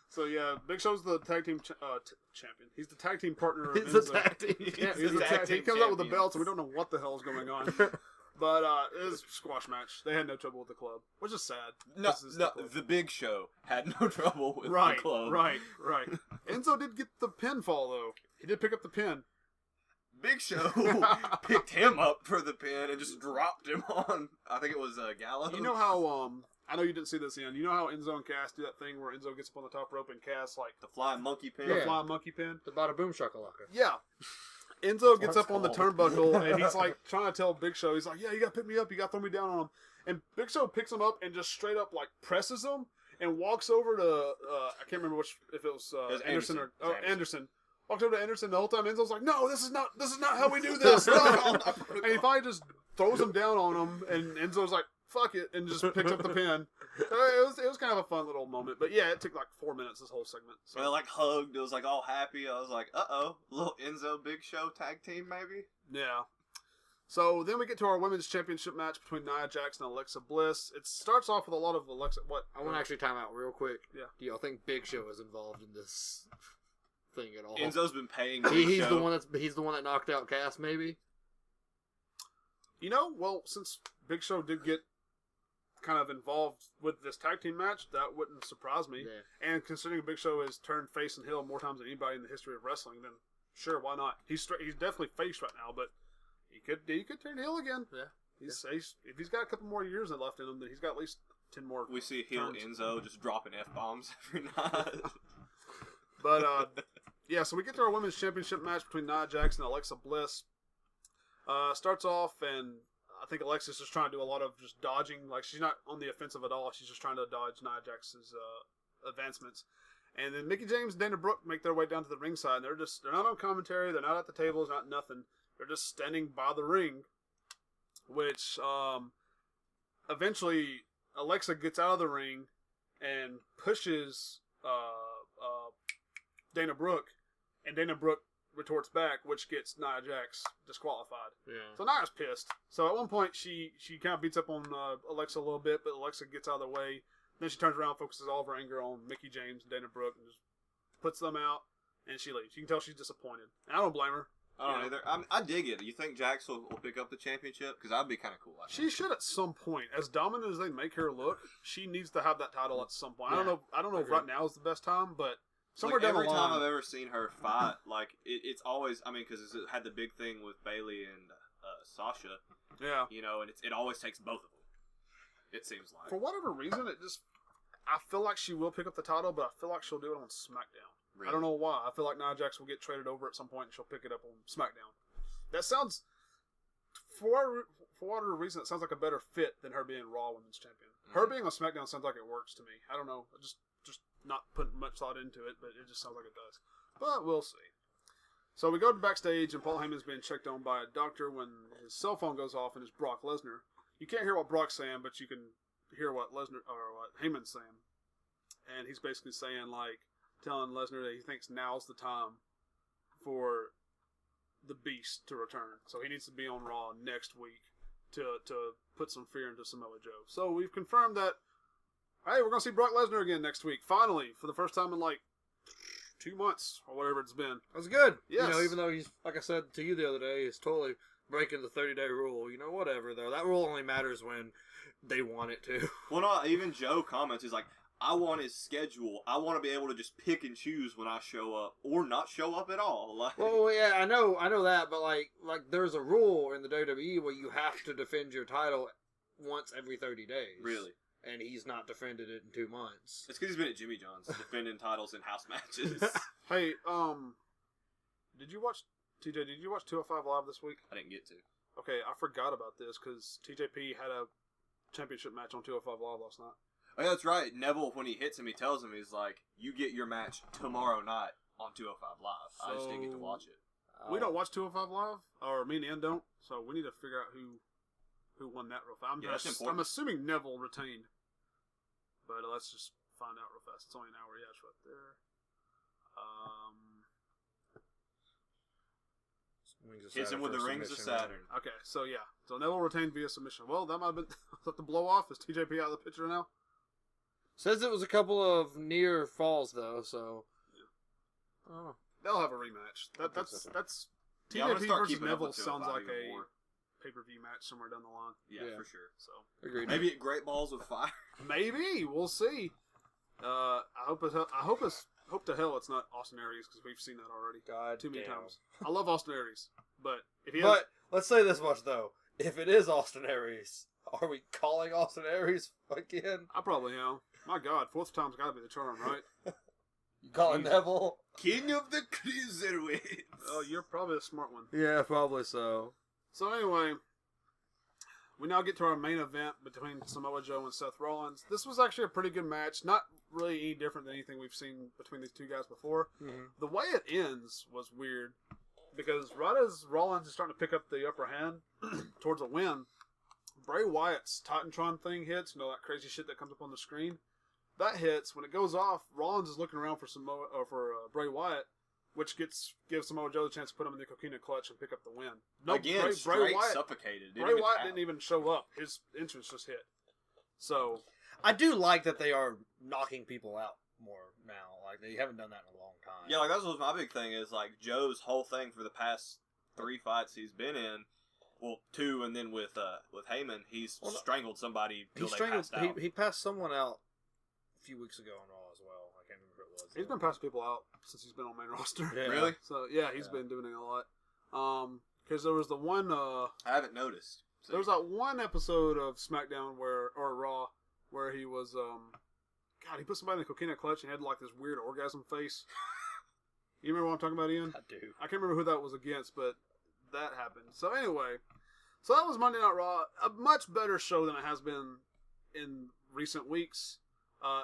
Speaker 1: So yeah, Big Show's the tag team champion. He's the tag team partner of
Speaker 3: He's
Speaker 1: Enzo.
Speaker 3: the tag team champion.
Speaker 1: He comes out with the belts, and we don't know what the hell is going on. But it was a squash match. They had no trouble with the Club, which is sad.
Speaker 4: No, the Big Show had no trouble with the Club.
Speaker 1: Right. Enzo did get the pinfall, though. He did pick up the pin.
Speaker 4: Big Show picked him up for the pin and just dropped him on, I think it was Gallows.
Speaker 1: You know how, I know you didn't see this, Ian. You know how Enzo and Cass do that thing where Enzo gets up on the top rope and Cass, like...
Speaker 4: The flying monkey pin?
Speaker 1: The flying monkey pin.
Speaker 3: The bada boom shakalaka.
Speaker 1: Yeah. Enzo gets up on the turnbuckle, and he's like trying to tell Big Show, he's like, yeah, you gotta pick me up, you gotta throw me down on him. And Big Show picks him up and just straight up like presses him and walks over to, I can't remember if it was Anderson or Anderson. Walks over to Anderson the whole time. Enzo's like, no, this is not how we do this. No. And he finally just throws him down on him, and Enzo's like, fuck it, and just picks up the pin. So it was kind of a fun little moment. But yeah, it took like 4 minutes, this whole segment. So.
Speaker 4: They like hugged. It was like all happy. I was like, uh-oh, little Enzo Big Show tag team maybe?
Speaker 1: Yeah. So then we get to our women's championship match between Nia Jax and Alexa Bliss. It starts off with a lot of Alexa. What?
Speaker 3: I want to actually time out real quick.
Speaker 1: Yeah.
Speaker 3: Do y'all think Big Show is involved in this thing at all?
Speaker 4: Enzo's been paying.
Speaker 3: He's the one that knocked out Cass, maybe.
Speaker 1: You know, well, since Big Show did get kind of involved with this tag team match, that wouldn't surprise me. Yeah. And considering Big Show has turned face and heel more times than anybody in the history of wrestling, then sure, why not? He's definitely face right now, but he could turn heel again.
Speaker 3: Yeah.
Speaker 1: He's if he's got a couple more years left in him, then he's got at least 10 more.
Speaker 4: We see heel turns. Enzo just dropping F-bombs every night.
Speaker 1: But yeah, so we get to our women's championship match between Nia Jax and Alexa Bliss. Starts off, and I think Alexa's just trying to do a lot of just dodging. Like, she's not on the offensive at all. She's just trying to dodge Nia Jax's advancements. And then Mickie James and Dana Brooke make their way down to the ringside. And they're not on commentary. They're not at the tables. Not nothing. They're just standing by the ring. Which eventually Alexa gets out of the ring and pushes Dana Brooke, and Dana Brooke retorts back, which gets Nia Jax disqualified.
Speaker 3: Yeah.
Speaker 1: So Nia's pissed. So at one point she kind of beats up on Alexa a little bit, but Alexa gets out of the way. Then she turns around, focuses all of her anger on Mickie James and Dana Brooke, and just puts them out, and she leaves. You can tell she's disappointed. And I don't blame her.
Speaker 4: I don't either. I dig it. You think Jax will pick up the championship? Because that'd be kind of cool.
Speaker 1: She should at some point. As dominant as they make her look, she needs to have that title at some point.
Speaker 3: Yeah.
Speaker 1: I don't know if right now is the best time, but somewhere
Speaker 4: like
Speaker 1: down the
Speaker 4: every
Speaker 1: line.
Speaker 4: time I've ever seen her fight, like it's always. I mean, because it had the big thing with Bayley and Sasha.
Speaker 1: Yeah.
Speaker 4: You know, and it always takes both of them. It seems like.
Speaker 1: For whatever reason, I feel like she will pick up the title, but I feel like she'll do it on SmackDown.
Speaker 4: Really?
Speaker 1: I don't know why. I feel like Nia Jax will get traded over at some point and she'll pick it up on SmackDown. That sounds, for whatever reason, it sounds like a better fit than her being Raw Women's Champion. Her being on SmackDown sounds like it works to me. I don't know. Just not putting much thought into it, but it just sounds like it does. But we'll see. So we go to backstage, and Paul Heyman's being checked on by a doctor when his cell phone goes off, and it's Brock Lesnar. You can't hear what Brock's saying, but you can hear what Heyman's saying. And he's basically saying, like, telling Lesnar that he thinks now's the time for the Beast to return. So he needs to be on Raw next week to put some fear into Samoa Joe. So we've confirmed that, hey, we're going to see Brock Lesnar again next week. Finally, for the first time in like 2 months or whatever it's been.
Speaker 3: That's good.
Speaker 1: Yes.
Speaker 3: You know, even though he's, like I said to you the other day, he's totally breaking the 30-day rule. You know, whatever, though. That rule only matters when they want it to.
Speaker 4: Well, no, even Joe comments, he's like, I want his schedule. I want to be able to just pick and choose when I show up or not show up at all. Like,
Speaker 3: Well, yeah, I know that, but like there's a rule in the WWE where you have to defend your title once every 30 days.
Speaker 4: Really?
Speaker 3: And he's not defended it in 2 months.
Speaker 4: It's because he's been at Jimmy John's defending titles in house matches.
Speaker 1: Hey, did you watch 205 Live this week?
Speaker 4: I didn't get to.
Speaker 1: Okay, I forgot about this because TJP had a championship match on 205 Live last night.
Speaker 4: Oh, yeah, that's right. Neville, when he hits him, he tells him, he's like, you get your match tomorrow night on 205 Live. I just didn't get to watch it.
Speaker 1: We don't watch 205 Live, or me and Ian don't, so we need to figure out who won that real fast.
Speaker 4: Yeah, that's important.
Speaker 1: I'm assuming Neville retained, but let's just find out real fast. It's only an hour, yeah, it's right there.
Speaker 4: Hits him with the Rings of Saturn.
Speaker 1: Okay, so yeah. So Neville retained via submission. Well, that might have been the blow off. Is TJP out of the picture now?
Speaker 3: Says it was a couple of near falls, though, so...
Speaker 1: Yeah. Oh. They'll have a rematch. That's
Speaker 4: Yeah, I'm gonna
Speaker 1: TJP
Speaker 4: start
Speaker 1: versus
Speaker 4: keeping up
Speaker 1: Neville
Speaker 4: with
Speaker 1: sounds
Speaker 4: 205
Speaker 1: like
Speaker 4: even
Speaker 1: a
Speaker 4: more.
Speaker 1: pay-per-view match somewhere down the line.
Speaker 4: Yeah,
Speaker 3: Yeah.
Speaker 4: for sure.
Speaker 1: So
Speaker 3: Agreed.
Speaker 4: Maybe at Great Balls of Fire.
Speaker 1: maybe we'll see. I hope to hell it's not Austin Aries because we've seen that already
Speaker 3: God
Speaker 1: too many
Speaker 3: damn.
Speaker 1: times. I love Austin Aries, but if he
Speaker 3: But let's say this much, though. If it is Austin Aries, are we calling Austin Aries again?
Speaker 1: I probably am. My God, fourth time's got to be the charm, right?
Speaker 3: You calling Neville?
Speaker 4: King of the Cruiserweights.
Speaker 1: Oh, you're probably a smart one.
Speaker 3: Yeah, probably so.
Speaker 1: So anyway, we now get to our main event between Samoa Joe and Seth Rollins. This was actually a pretty good match. Not really any different than anything we've seen between these two guys before.
Speaker 3: Mm-hmm.
Speaker 1: The way it ends was weird because right as Rollins is starting to pick up the upper hand towards a win, Bray Wyatt's Titantron thing hits. You know, that crazy shit that comes up on the screen. That hits. When it goes off, Rollins is looking around for Bray Wyatt, which gives Samoa Joe the chance to put him in the coquina clutch and pick up the win.
Speaker 4: Again, straight suffocated.
Speaker 1: Bray Wyatt didn't even show up. His entrance just hit. So
Speaker 3: I do like that they are knocking people out more now. Like, they haven't done that in a long time.
Speaker 4: Yeah, like that's what my big thing is. Like Joe's whole thing for the past 3 fights he's been in, well, 2, and then with Heyman, he's strangled somebody till they passed out.
Speaker 3: He passed someone out a few weeks ago on Raw as well. I can't remember who it was.
Speaker 1: he's been passing people out since he's been on main roster.
Speaker 3: Yeah.
Speaker 4: Really?
Speaker 1: So yeah, he's been doing it a lot. Because there was the one.
Speaker 4: I haven't noticed. So.
Speaker 1: There was that one episode of SmackDown or Raw where he was God, he put somebody in the coquina clutch and had like this weird orgasm face. You remember what I'm talking about, Ian?
Speaker 3: I do.
Speaker 1: I can't remember who that was against, but that happened. So anyway, so that was Monday Night Raw. A much better show than it has been in recent weeks.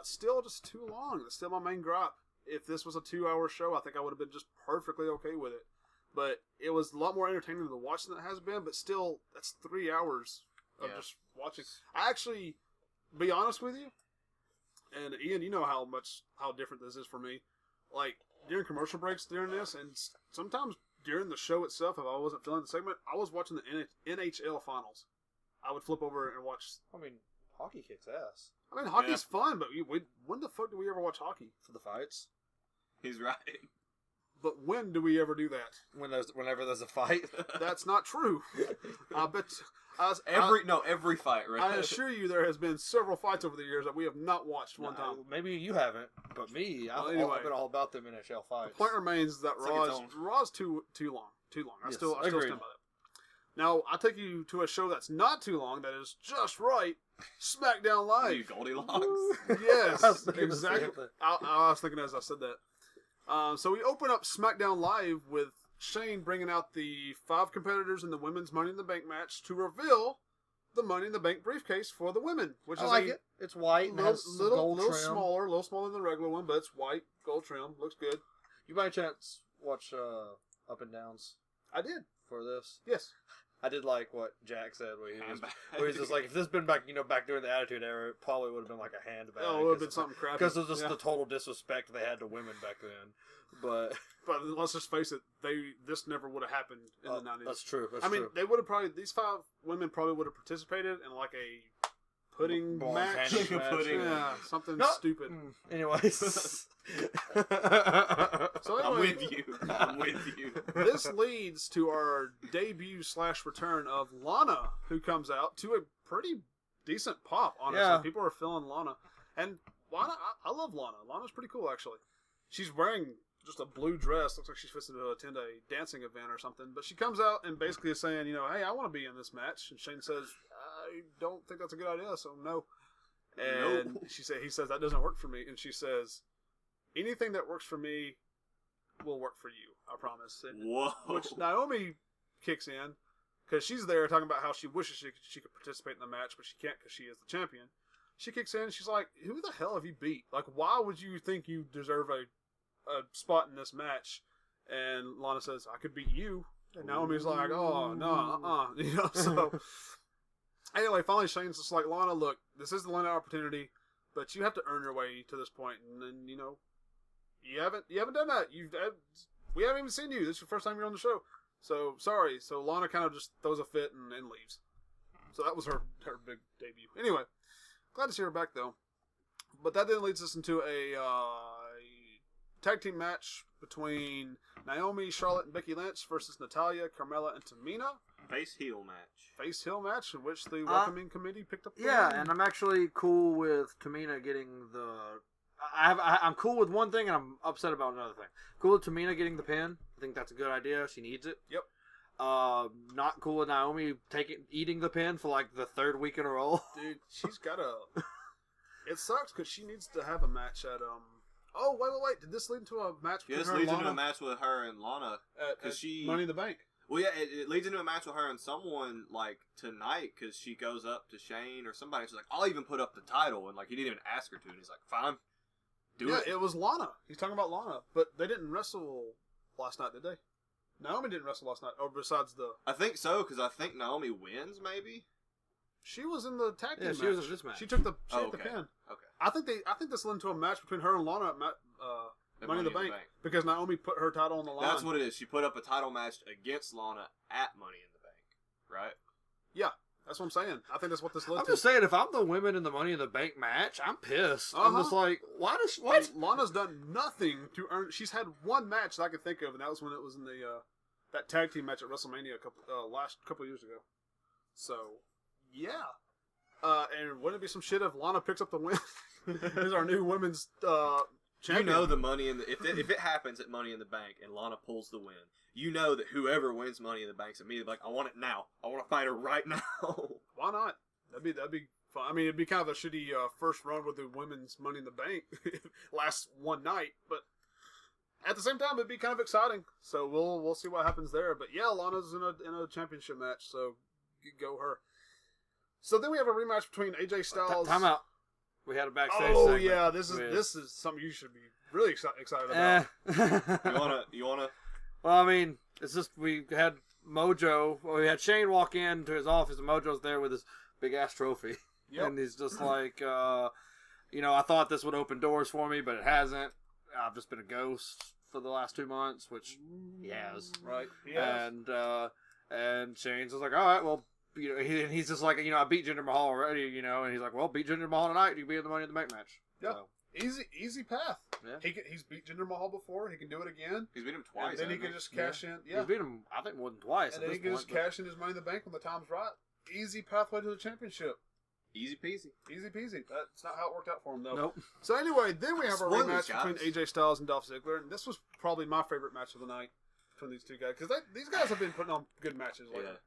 Speaker 1: Still just too long. That's still my main gripe. If this was a 2-hour show, I think I would have been just perfectly okay with it. But it was a lot more entertaining to watch than it has been. But still, that's 3 hours of just watching. I actually, be honest with you, and Ian, you know how different this is for me. Like, during commercial breaks during this, and sometimes during the show itself, if I wasn't feeling the segment, I was watching the NHL finals. I would flip over and watch.
Speaker 3: I mean, Hockey kicks ass.
Speaker 1: I mean, hockey's fun, but when the fuck do we ever watch hockey?
Speaker 3: For the fights.
Speaker 4: He's right.
Speaker 1: But when do we ever do that?
Speaker 3: Whenever there's a fight.
Speaker 1: That's not true. I bet
Speaker 4: every fight, right?
Speaker 1: I assure you, there has been several fights over the years that we have not watched one time.
Speaker 3: Maybe you haven't, but me, I've been all about them NHL fights.
Speaker 1: The point remains that Raw's too long. I still stand by that. Now, I'll take you to a show that's not too long, that is just right, SmackDown Live.
Speaker 4: You Goldilocks.
Speaker 1: Yes, exactly. I was thinking as I said that. So we open up SmackDown Live with Shane bringing out the 5 competitors in the women's Money in the Bank match to reveal the Money in the Bank briefcase for the women, which
Speaker 3: I
Speaker 1: is
Speaker 3: like it. It's white and has gold trim.
Speaker 1: A little smaller than the regular one, but it's white, gold trim, looks good.
Speaker 3: You by chance watch Up and Downs?
Speaker 1: I did
Speaker 3: for this.
Speaker 1: Yes.
Speaker 3: I did like what Jack said, where he was just like, if this had been back during the Attitude Era, it probably would have been like a handbag.
Speaker 1: Oh, it would have been something crappy.
Speaker 3: Because of just the total disrespect they had to women back then. But
Speaker 1: let's just face it, this never would have happened in the 90s.
Speaker 3: That's true.
Speaker 1: I mean, they would have these 5 women probably would have participated in like a pudding match.
Speaker 3: Pudding.
Speaker 1: Yeah, something stupid.
Speaker 3: Anyways.
Speaker 1: So anyway,
Speaker 4: I'm with you.
Speaker 1: This leads to our debut/return of Lana, who comes out to a pretty decent pop, honestly. Yeah. People are feeling Lana. And Lana, I love Lana. Lana's pretty cool, actually. She's wearing just a blue dress. Looks like she's fixing to attend a dancing event or something. But she comes out and basically is saying, hey, I want to be in this match. And Shane says, I don't think that's a good idea, so no. And he says, that doesn't work for me. And she says, anything that works for me will work for you, I promise. And,
Speaker 4: whoa.
Speaker 1: Which Naomi kicks in, because she's there talking about how she wishes she could participate in the match, but she can't because she is the champion. She kicks in, and she's like, who the hell have you beat? Like, why would you think you deserve a spot in this match? And Lana says, I could beat you. And Naomi's like, oh, no, so... Anyway, finally Shane's just like, Lana, look, this is the Lana opportunity, but you have to earn your way to this point, and then, you haven't done that. We haven't even seen you. This is your first time you're on the show. So, sorry. So Lana kind of just throws a fit and leaves. So that was her big debut. Anyway, glad to see her back, though. But that then leads us into a tag team match between Naomi, Charlotte, and Becky Lynch versus Natalya, Carmella, and Tamina.
Speaker 4: Face heel match
Speaker 1: in which the welcoming committee picked up the
Speaker 3: win.
Speaker 1: And
Speaker 3: I'm actually cool with Tamina getting the... I'm cool with one thing, and I'm upset about another thing. Cool with Tamina getting the pin. I think that's a good idea. She needs it.
Speaker 1: Yep.
Speaker 3: Not cool with Naomi eating the pin for like the 3rd week in a row.
Speaker 1: Dude, she's got a... It sucks because she needs to have a match at... Oh, wait. Did this lead into a match with her and Lana?
Speaker 4: This leads into a match with her and Lana.
Speaker 1: At Money in the Bank.
Speaker 4: Well, yeah, it leads into a match with her and someone, like, tonight, because she goes up to Shane or somebody, and she's like, I'll even put up the title, and, like, he didn't even ask her to, and he's like, fine, do it.
Speaker 1: Yeah, it was Lana. He's talking about Lana, but they didn't wrestle last night, did they? Naomi didn't wrestle last night, or besides the...
Speaker 4: I think so, because I think Naomi wins, maybe?
Speaker 1: She was in the tag team match.
Speaker 3: She was in this match.
Speaker 1: She took the pin.
Speaker 4: Okay.
Speaker 1: I think this led into a match between her and Lana at Money in the Bank, because Naomi put her title on the line.
Speaker 4: That's what it is. She put up a title match against Lana at Money in the Bank, right?
Speaker 1: Yeah, that's what I'm saying. I think that's what this led to.
Speaker 3: I'm just saying, if I'm the women in the Money in the Bank match, I'm pissed. I'm just like, what?
Speaker 1: Lana's done nothing to earn. She's had one match that I can think of, and that was when it was in the that tag team match at WrestleMania last couple of years ago. So, yeah. And wouldn't it be some shit if Lana picks up the win? Is our new women's champion.
Speaker 4: You know the Money in the if it happens at Money in the Bank and Lana pulls the win, you know that whoever wins Money in the Bank's immediately like, I want it now. I want to fight her right now.
Speaker 1: Why not? That'd be fun. I mean, it'd be kind of a shitty first run with the women's Money in the Bank last one night, but at the same time, it'd be kind of exciting. So we'll see what happens there. But yeah, Lana's in a championship match, so go her. So then we have a rematch between AJ Styles.
Speaker 3: Time out. We had a backstage.
Speaker 1: Oh
Speaker 3: segment
Speaker 1: yeah, this is something you should be really excited about.
Speaker 4: You wanna?
Speaker 3: Well, I mean, it's just we had Mojo. Well, we had Shane walk into his office, and Mojo's there with his big ass trophy, and he's just like, I thought this would open doors for me, but it hasn't. I've just been a ghost for the last 2 months, which he has,
Speaker 1: right? He has.
Speaker 3: And Shane's just like, all right, well, he's just like, I beat Jinder Mahal already, and he's like, well, beat Jinder Mahal tonight, you can be in the Money in the Bank match.
Speaker 1: Yeah.
Speaker 3: So.
Speaker 1: Easy path.
Speaker 3: Yeah.
Speaker 1: He's beat Jinder Mahal before. He can do it again.
Speaker 4: He's beat him twice.
Speaker 1: And then he can just cash in. Yeah.
Speaker 3: He's beat him, I think, more than twice.
Speaker 1: And then he can just cash in his Money in the Bank when the time's right. Easy pathway to the championship.
Speaker 4: Easy peasy.
Speaker 1: Easy peasy. That's not how it worked out for him, though.
Speaker 3: Nope.
Speaker 1: So anyway, then we have a
Speaker 4: Spoilers,
Speaker 1: rematch between AJ Styles and Dolph Ziggler. And this was probably my favorite match of the night between these two guys. Because these guys have been putting on good matches lately.
Speaker 4: Yeah.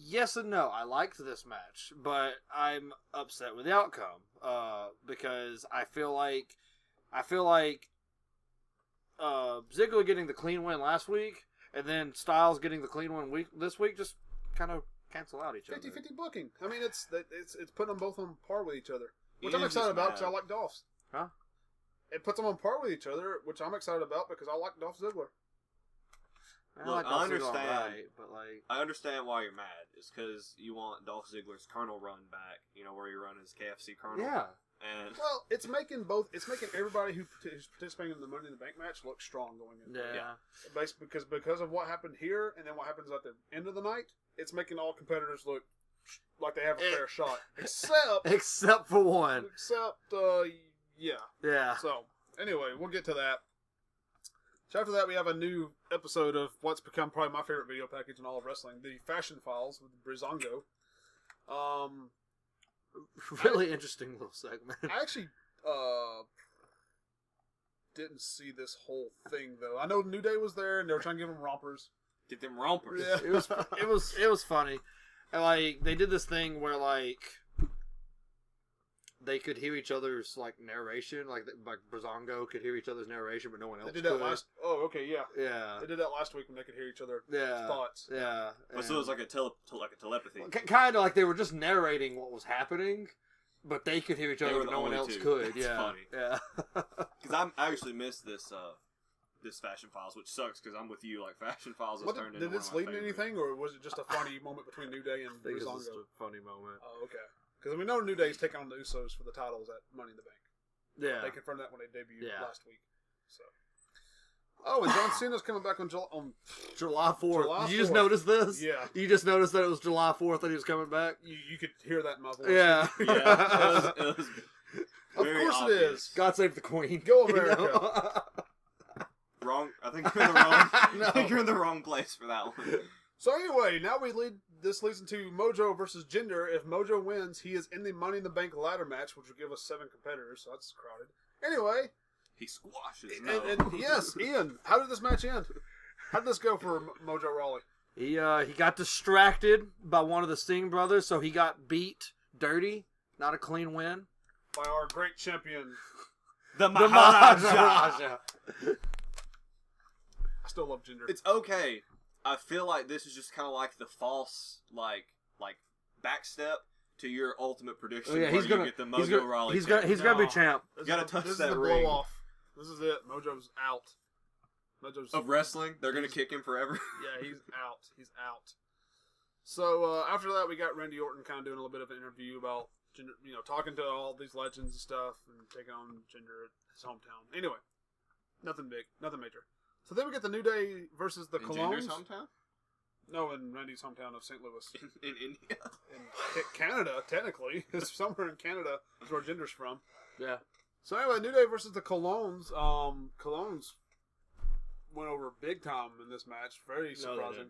Speaker 3: Yes and no. I liked this match, but I'm upset with the outcome because I feel like Ziggler getting the clean win last week and then Styles getting the clean win this week just kind of cancel out each other.
Speaker 1: 50-50 booking. I mean, it's putting them both on par with each other, which
Speaker 4: Ian's
Speaker 1: I'm excited
Speaker 4: just
Speaker 1: about because
Speaker 4: mad.
Speaker 1: I like Dolph's.
Speaker 3: Huh?
Speaker 1: It puts them on par with each other, which I'm excited about because I like Dolph Ziggler.
Speaker 4: Look, I understand.
Speaker 3: Right, but
Speaker 4: I understand why you're mad. It's because you want Dolph Ziggler's Colonel run back. Where he run his KFC Colonel.
Speaker 3: yeah.
Speaker 4: And
Speaker 1: Well, it's making everybody who's participating in the Money in the Bank match look strong going in.
Speaker 3: Yeah.
Speaker 1: Because of what happened here and then what happens at the end of the night, it's making all competitors look like they have a fair shot.
Speaker 3: Except for one.
Speaker 1: Yeah.
Speaker 3: Yeah.
Speaker 1: So, anyway, we'll get to that. So after that, we have a new episode of what's become probably my favorite video package in all of wrestling, the Fashion Files with Breezango.
Speaker 3: Really interesting little segment.
Speaker 1: I actually didn't see this whole thing though. I know New Day was there and they were trying to give them rompers.
Speaker 4: get them rompers.
Speaker 1: Yeah.
Speaker 3: It was funny. And, they did this thing where they could hear each other's narration, like Breezango could hear each other's narration, but no one else
Speaker 1: They did that
Speaker 3: could.
Speaker 1: last. Oh, okay, yeah.
Speaker 3: Yeah.
Speaker 1: They did that last week when they could hear each other's
Speaker 3: Yeah.
Speaker 1: thoughts.
Speaker 3: Yeah.
Speaker 4: But so it was like a telepathy.
Speaker 3: Kind of like they were just narrating what was happening, but they could hear each
Speaker 4: They
Speaker 3: other,
Speaker 4: were
Speaker 3: but
Speaker 4: the
Speaker 3: no one
Speaker 4: only
Speaker 3: else
Speaker 4: two.
Speaker 3: could.
Speaker 4: That's
Speaker 3: Yeah.
Speaker 4: funny.
Speaker 3: Yeah.
Speaker 4: Because I actually missed this Fashion Files, which sucks because I'm with you. Fashion Files has turned into
Speaker 1: Did
Speaker 4: one
Speaker 1: this
Speaker 4: of my
Speaker 1: lead to
Speaker 4: favorites.
Speaker 1: anything, or was it just a funny moment between New Day and
Speaker 3: I think it's just
Speaker 1: Breezango?
Speaker 3: a funny moment.
Speaker 1: Oh, okay. Because we know New Day's taking on the Usos for the titles at Money in the Bank.
Speaker 3: Yeah.
Speaker 1: They confirmed that when they debuted
Speaker 3: Yeah.
Speaker 1: last week. So. Oh, and John Cena's coming back on
Speaker 3: July 4th.
Speaker 1: July
Speaker 3: Did you just
Speaker 1: 4th.
Speaker 3: notice this?
Speaker 1: Yeah.
Speaker 3: You just noticed that it was July 4th that he was coming back?
Speaker 1: You could hear that in my voice.
Speaker 3: Yeah.
Speaker 4: Yeah, it was
Speaker 1: Of
Speaker 4: very
Speaker 1: course
Speaker 4: obvious.
Speaker 1: it is.
Speaker 3: God save the Queen.
Speaker 1: Go America.
Speaker 4: Wrong. I think you're in the wrong.
Speaker 3: No.
Speaker 4: I think you're in the wrong place for that one.
Speaker 1: So anyway, now this leads into Mojo versus Jinder. If Mojo wins, he is in the Money in the Bank ladder match, which will give us 7 competitors, so that's crowded. Anyway,
Speaker 4: He squashes.
Speaker 1: and yes, Ian, how did this match end? How did this go for Mojo Rawley?
Speaker 3: He got distracted by one of the Sting brothers, so he got beat dirty. Not a clean win.
Speaker 1: By our great champion.
Speaker 4: the
Speaker 3: The
Speaker 4: Maharaja.
Speaker 3: Maharaja.
Speaker 1: I still love Jinder.
Speaker 4: It's okay. I feel like this is just kind of like the false, like back step to your ultimate prediction.
Speaker 3: Oh, yeah,
Speaker 4: where
Speaker 3: he's
Speaker 4: you
Speaker 3: gonna
Speaker 4: get the
Speaker 3: he's
Speaker 4: Mojo
Speaker 3: gonna
Speaker 4: Rawley.
Speaker 3: he's gonna
Speaker 1: No.
Speaker 3: be champ.
Speaker 1: This
Speaker 4: gotta
Speaker 1: is,
Speaker 4: touch
Speaker 1: this
Speaker 4: that
Speaker 1: is the
Speaker 4: ring.
Speaker 1: blow off. This is it. Mojo's out. Mojo's
Speaker 4: of wrestling. They're gonna kick him forever.
Speaker 1: Yeah, he's out. He's out. So after that, we got Randy Orton kind of doing a little bit of an interview about Jinder, talking to all these legends and stuff, and taking on Jinder at his hometown. Anyway, nothing big, nothing major. So then we get the New Day versus the
Speaker 4: In
Speaker 1: Colognes.
Speaker 4: Jinder's hometown?
Speaker 1: No, in Randy's hometown of St. Louis.
Speaker 4: In India?
Speaker 1: In Canada, technically. It's somewhere in Canada is where Jinder's from.
Speaker 3: Yeah.
Speaker 1: So anyway, New Day versus the Colognes. Colognes went over big time in this match. Very surprising.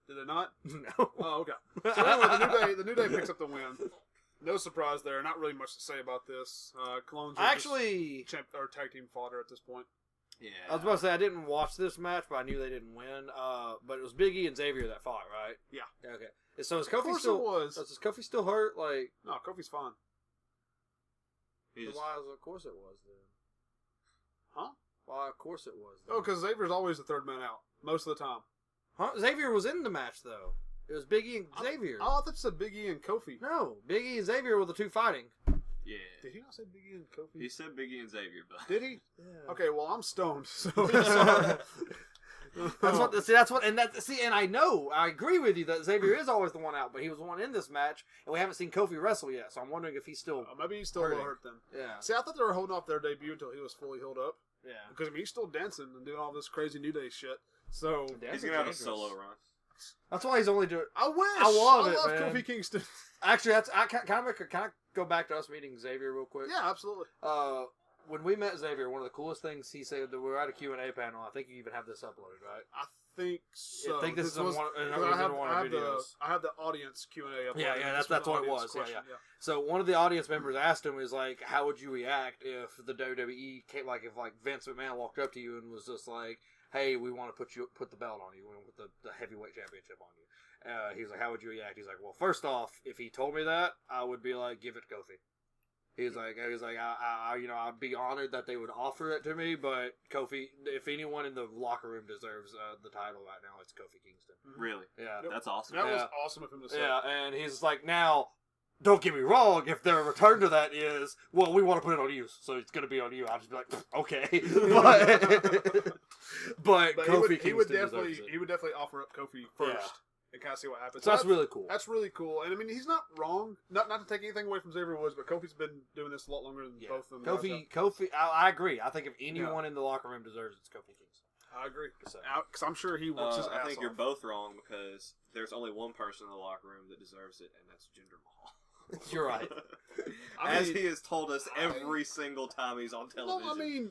Speaker 1: Did they not?
Speaker 3: No.
Speaker 1: Oh, okay. So anyway, the New Day picks up the win. No surprise there. Not really much to say about this. Colognes are
Speaker 3: Actually,
Speaker 1: or tag team fodder at this point.
Speaker 4: Yeah.
Speaker 3: I was about to say I didn't watch this match, but I knew they didn't win. But it was Big E and Xavier that fought, right?
Speaker 1: Yeah.
Speaker 3: Okay. So is
Speaker 1: Of
Speaker 3: Kofi
Speaker 1: course
Speaker 3: still?
Speaker 1: it was.
Speaker 3: Is Kofi still hurt?
Speaker 1: No, Kofi's fine.
Speaker 4: He just-
Speaker 3: Why? Of course it was then.
Speaker 1: Huh?
Speaker 3: Why? Of course it was. Then.
Speaker 1: Oh, because Xavier's always the third man out most of the time.
Speaker 3: Huh? Xavier was in the match though. It was Big E and Xavier.
Speaker 1: Oh, I thought you said Big E and Kofi.
Speaker 3: No, Big E and Xavier were the two fighting.
Speaker 4: Yeah.
Speaker 1: Did he not say Big E and Kofi?
Speaker 4: He said Biggie and Xavier, but
Speaker 1: Did he?
Speaker 3: Yeah.
Speaker 1: Okay, well I'm stoned, so
Speaker 3: And I know, I agree with you that Xavier is always the one out, but he was the one in this match, and we haven't seen Kofi wrestle yet, so I'm wondering if he's still.
Speaker 1: Maybe he's still a little
Speaker 3: Hurting.
Speaker 1: hurt then.
Speaker 3: Yeah.
Speaker 1: See, I thought they were holding off their debut until he was fully healed up.
Speaker 3: Yeah.
Speaker 1: Because he's still dancing and doing all this crazy New Day shit. So
Speaker 4: he's gonna have a solo run.
Speaker 3: That's why he's only doing.
Speaker 1: I wish.
Speaker 3: I love it,
Speaker 1: man.
Speaker 3: man.
Speaker 1: Kofi Kingston.
Speaker 3: Actually, can I go back to us meeting Xavier real quick?
Speaker 1: Yeah, absolutely.
Speaker 3: When we met Xavier, one of the coolest things he said that we were at a Q&A panel. I think you even have this uploaded, right?
Speaker 1: I think so.
Speaker 3: I think this is one of
Speaker 1: I
Speaker 3: our videos.
Speaker 1: I have the audience Q&A uploaded.
Speaker 3: Yeah, that's what it was.
Speaker 1: Question,
Speaker 3: yeah. So one of the audience members asked him, was like, how would you react if the WWE came, like, if Vince McMahon walked up to you and was just like, hey, we want to put the belt on you, we want to put the heavyweight championship on you. He was like, how would you react? He's like, well, first off, if he told me that, I would be like, give it to Kofi. He was like, I'd be honored that they would offer it to me, but Kofi, if anyone in the locker room deserves the title right now, it's Kofi Kingston.
Speaker 4: Really?
Speaker 3: Yeah.
Speaker 4: That's awesome.
Speaker 1: That was awesome of him to say.
Speaker 3: Yeah, and he's like, now, don't get me wrong, if their return to that is, well, we want to put it on you, so it's going to be on you, I'll just be like, okay. but Kofi
Speaker 1: he would
Speaker 3: deserves
Speaker 1: definitely offer up Kofi first.
Speaker 3: Yeah.
Speaker 1: And kind of see what happens.
Speaker 3: So that's really cool.
Speaker 1: That's really cool. And I mean, he's not wrong. Not to take anything away from Xavier Woods, but Kofi's been doing this a lot longer than both of them.
Speaker 3: Kofi, I agree. I think if anyone in the locker room deserves it, it's Kofi Kingston.
Speaker 1: I agree. Because I'm sure he works his ass off.
Speaker 4: I think you're both wrong because there's only one person in the locker room that deserves it, and that's Jinder Mahal.
Speaker 3: You're right.
Speaker 4: As he has told us every single time he's on television.
Speaker 1: No, I mean,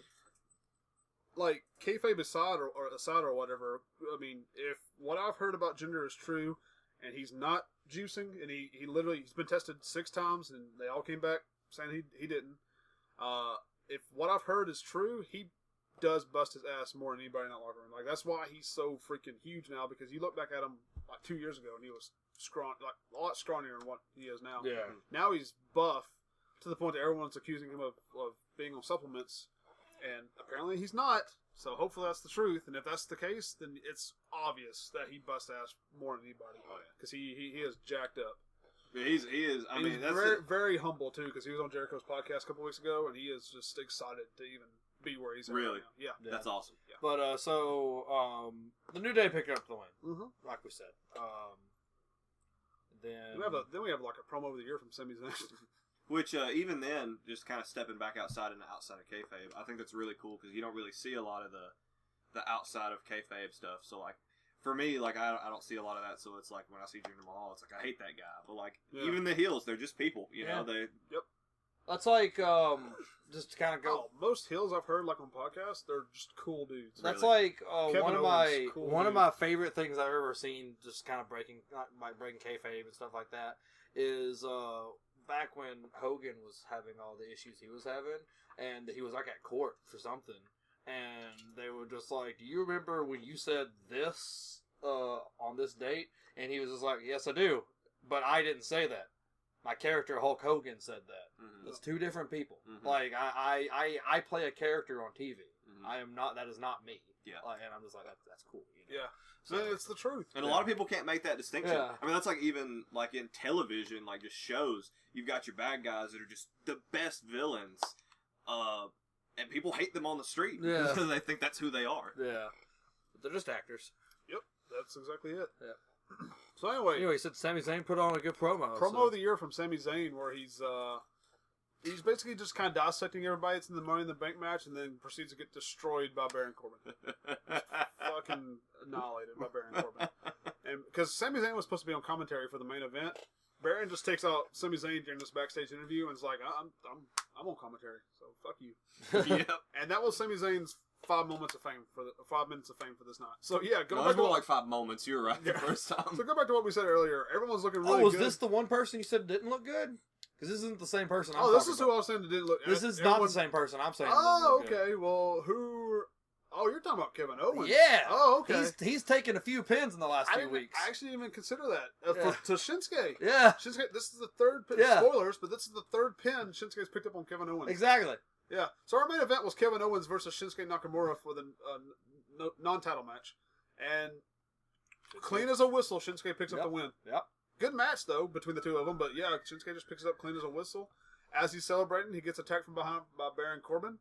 Speaker 1: like, kayfabe aside or whatever, I mean, if what I've heard about Jinder is true, and he's not juicing, and he's been tested 6 times, and they all came back saying he didn't. If what I've heard is true, he does bust his ass more than anybody in that locker room. Like, that's why he's so freaking huge now, because you look back at him like 2 years ago, and he was a lot scrawnier than what he is now.
Speaker 3: Yeah.
Speaker 1: Now he's buff to the point that everyone's accusing him of being on supplements, and apparently he's not. So hopefully that's the truth, and if that's the case, then it's obvious that he busts ass more than anybody, because he is jacked up.
Speaker 4: Yeah, he is. I mean,
Speaker 1: he's
Speaker 4: that's
Speaker 1: very, very humble too, because he was on Jericho's podcast a couple weeks ago, and he is just excited to even be where he's at.
Speaker 4: Really?
Speaker 1: Right now. Yeah,
Speaker 4: that's awesome.
Speaker 1: Yeah.
Speaker 3: But the New Day picked up the win, like we said.
Speaker 1: Then we have like a promo of the year from Sami Zayn.
Speaker 4: Which, even then, just kind of stepping back outside of kayfabe, I think that's really cool because you don't really see a lot of the outside of kayfabe stuff. So, like, for me, like, I don't see a lot of that. So it's like when I see Jinder Mahal, it's like I hate that guy. But like, even the heels, they're just people. You know, they.
Speaker 1: Yep.
Speaker 3: That's like just to kind of go.
Speaker 1: Most heels I've heard like on podcasts, they're just cool dudes.
Speaker 3: That's
Speaker 1: really.
Speaker 3: Like one of my favorite things I've ever seen, just kind of breaking kayfabe and stuff like that, is back when Hogan was having all the issues he was having, and he was like at court for something, and they were just like, do you remember when you said this on this date? And he was just like, yes I do, but I didn't say that. My character Hulk Hogan said that. Mm-hmm. That's 2 different people. Mm-hmm. Like I play a character on TV. Mm-hmm. I am not. That is not me. Yeah. And I'm just like that's cool. You know? Yeah.
Speaker 1: So it's the truth.
Speaker 4: And a lot of people can't make that distinction. Yeah. I mean, that's like even like in television, like just shows, you've got your bad guys that are just the best villains, and people hate them on the street because they think that's who they are.
Speaker 3: Yeah. But they're just actors.
Speaker 1: Yep. That's exactly it.
Speaker 3: Yeah.
Speaker 1: So anyway,
Speaker 3: he said Sami Zayn put on a good promo.
Speaker 1: Promo of the year from Sami Zayn, where he's basically just kind of dissecting everybody that's in the Money in the Bank match, and then proceeds to get destroyed by Baron Corbin. Fucking annihilated by Baron Corbin. And because Sami Zayn was supposed to be on commentary for the main event, Baron just takes out Sami Zayn during this backstage interview and is like, I'm on commentary, so fuck you. Yep. And that was Sami Zayn's 5 minutes of fame for this night. So yeah,
Speaker 4: more like 5 moments. You're right. The first time.
Speaker 1: So go back to what we said earlier. Everyone's looking really good.
Speaker 3: Oh, was this the one person you said didn't look good? Because this isn't the same person.
Speaker 1: This is who I was saying that didn't look.
Speaker 3: This is not the same person. I'm saying.
Speaker 1: Oh, okay. Good. Well, who? Oh, you're talking about Kevin Owens.
Speaker 3: Yeah.
Speaker 1: Oh, okay.
Speaker 3: He's taken a few pins in the last few weeks.
Speaker 1: I actually didn't even consider that to Shinsuke.
Speaker 3: Yeah.
Speaker 1: Shinsuke. This is the third pin. Yeah. Spoilers, but this is the third pin Shinsuke's picked up on Kevin Owens.
Speaker 3: Exactly.
Speaker 1: Yeah. So our main event was Kevin Owens versus Shinsuke Nakamura for the non-title match, and clean as a whistle, Shinsuke picks up the win.
Speaker 3: Yep.
Speaker 1: Good match though between the two of them, but yeah, Shinsuke just picks it up clean as a whistle. As he's celebrating, he gets attacked from behind by Baron Corbin,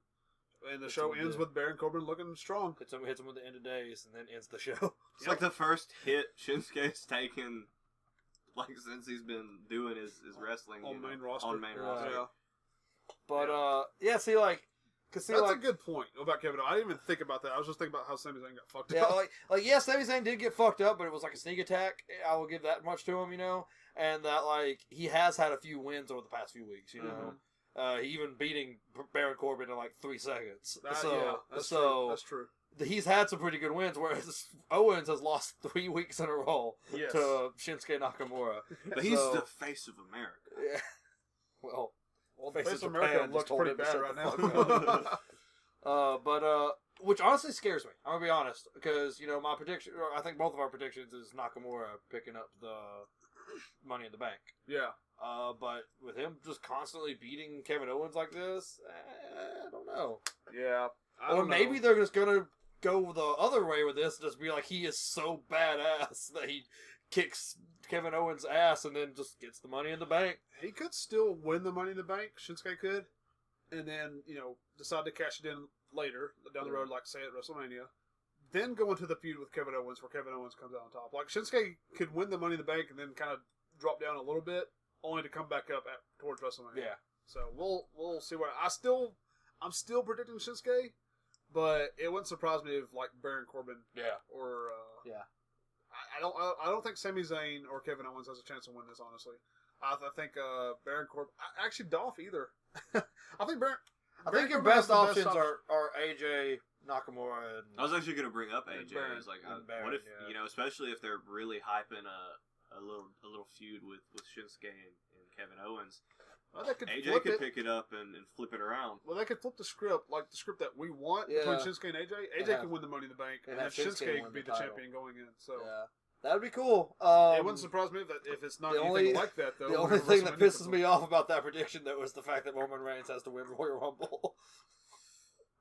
Speaker 1: and the show ends with Baron Corbin looking strong.
Speaker 3: Hits him with the end of days, and then ends the show.
Speaker 4: It's like the first hit Shinsuke's taken, like since he's been doing his wrestling
Speaker 1: on main roster.
Speaker 4: On main roster.
Speaker 1: Yeah.
Speaker 3: But see, like Cause see,
Speaker 1: That's a good point about Kevin Owens. I didn't even think about that. I was just thinking about how Sami Zayn got fucked up.
Speaker 3: Yeah, Sami Zayn did get fucked up, but it was like a sneak attack. I will give that much to him, and that like he has had a few wins over the past few weeks, even beating Baron Corbin in like 3 seconds.
Speaker 1: That's true.
Speaker 3: He's had some pretty good wins, whereas Owens has lost 3 weeks in a row to Shinsuke Nakamura.
Speaker 4: But he's the face of America.
Speaker 3: Yeah. Well,
Speaker 1: the face of America looks pretty bad right now.
Speaker 3: Which honestly scares me. I'm gonna be honest, because my prediction, or I think both of our predictions, is Nakamura picking up the Money in the Bank.
Speaker 1: Yeah.
Speaker 3: But with him just constantly beating Kevin Owens like this, I don't know.
Speaker 1: Yeah.
Speaker 3: Or maybe they're just gonna go the other way with this, just be like he is so badass that he kicks Kevin Owens' ass and then just gets the Money in the Bank.
Speaker 1: He could still win the Money in the Bank. Shinsuke could, and then decide to cash it in later down the road, like say at WrestleMania. Then go into the feud with Kevin Owens, where Kevin Owens comes out on top. Like Shinsuke could win the Money in the Bank and then kind of drop down a little bit, only to come back up towards WrestleMania.
Speaker 3: Yeah.
Speaker 1: So we'll see what I'm still predicting Shinsuke, but it wouldn't surprise me if like Baron Corbin.
Speaker 3: Yeah.
Speaker 1: Or
Speaker 3: yeah.
Speaker 1: I don't think Sami Zayn or Kevin Owens has a chance to win this. Honestly, I think Baron Corbin. Actually, Dolph either. I think Baron.
Speaker 3: I think your best options are AJ, Nakamura, and
Speaker 4: I was actually going to bring up AJ.
Speaker 1: Baron.
Speaker 4: It's like,
Speaker 3: Baron,
Speaker 4: what if especially if they're really hyping a little feud with Shinsuke and Kevin Owens.
Speaker 1: Well, they could
Speaker 4: AJ could pick it up and flip it around.
Speaker 1: Well, they could flip the script, like the script that we want between Shinsuke and AJ. AJ can win the Money in the Bank, and then Shinsuke could be the champion going in. So
Speaker 3: that would be cool.
Speaker 1: It wouldn't surprise me if it's not anything like that, though.
Speaker 3: The only thing that pisses me off about that prediction, though, is the fact that Roman Reigns has to win Royal Rumble.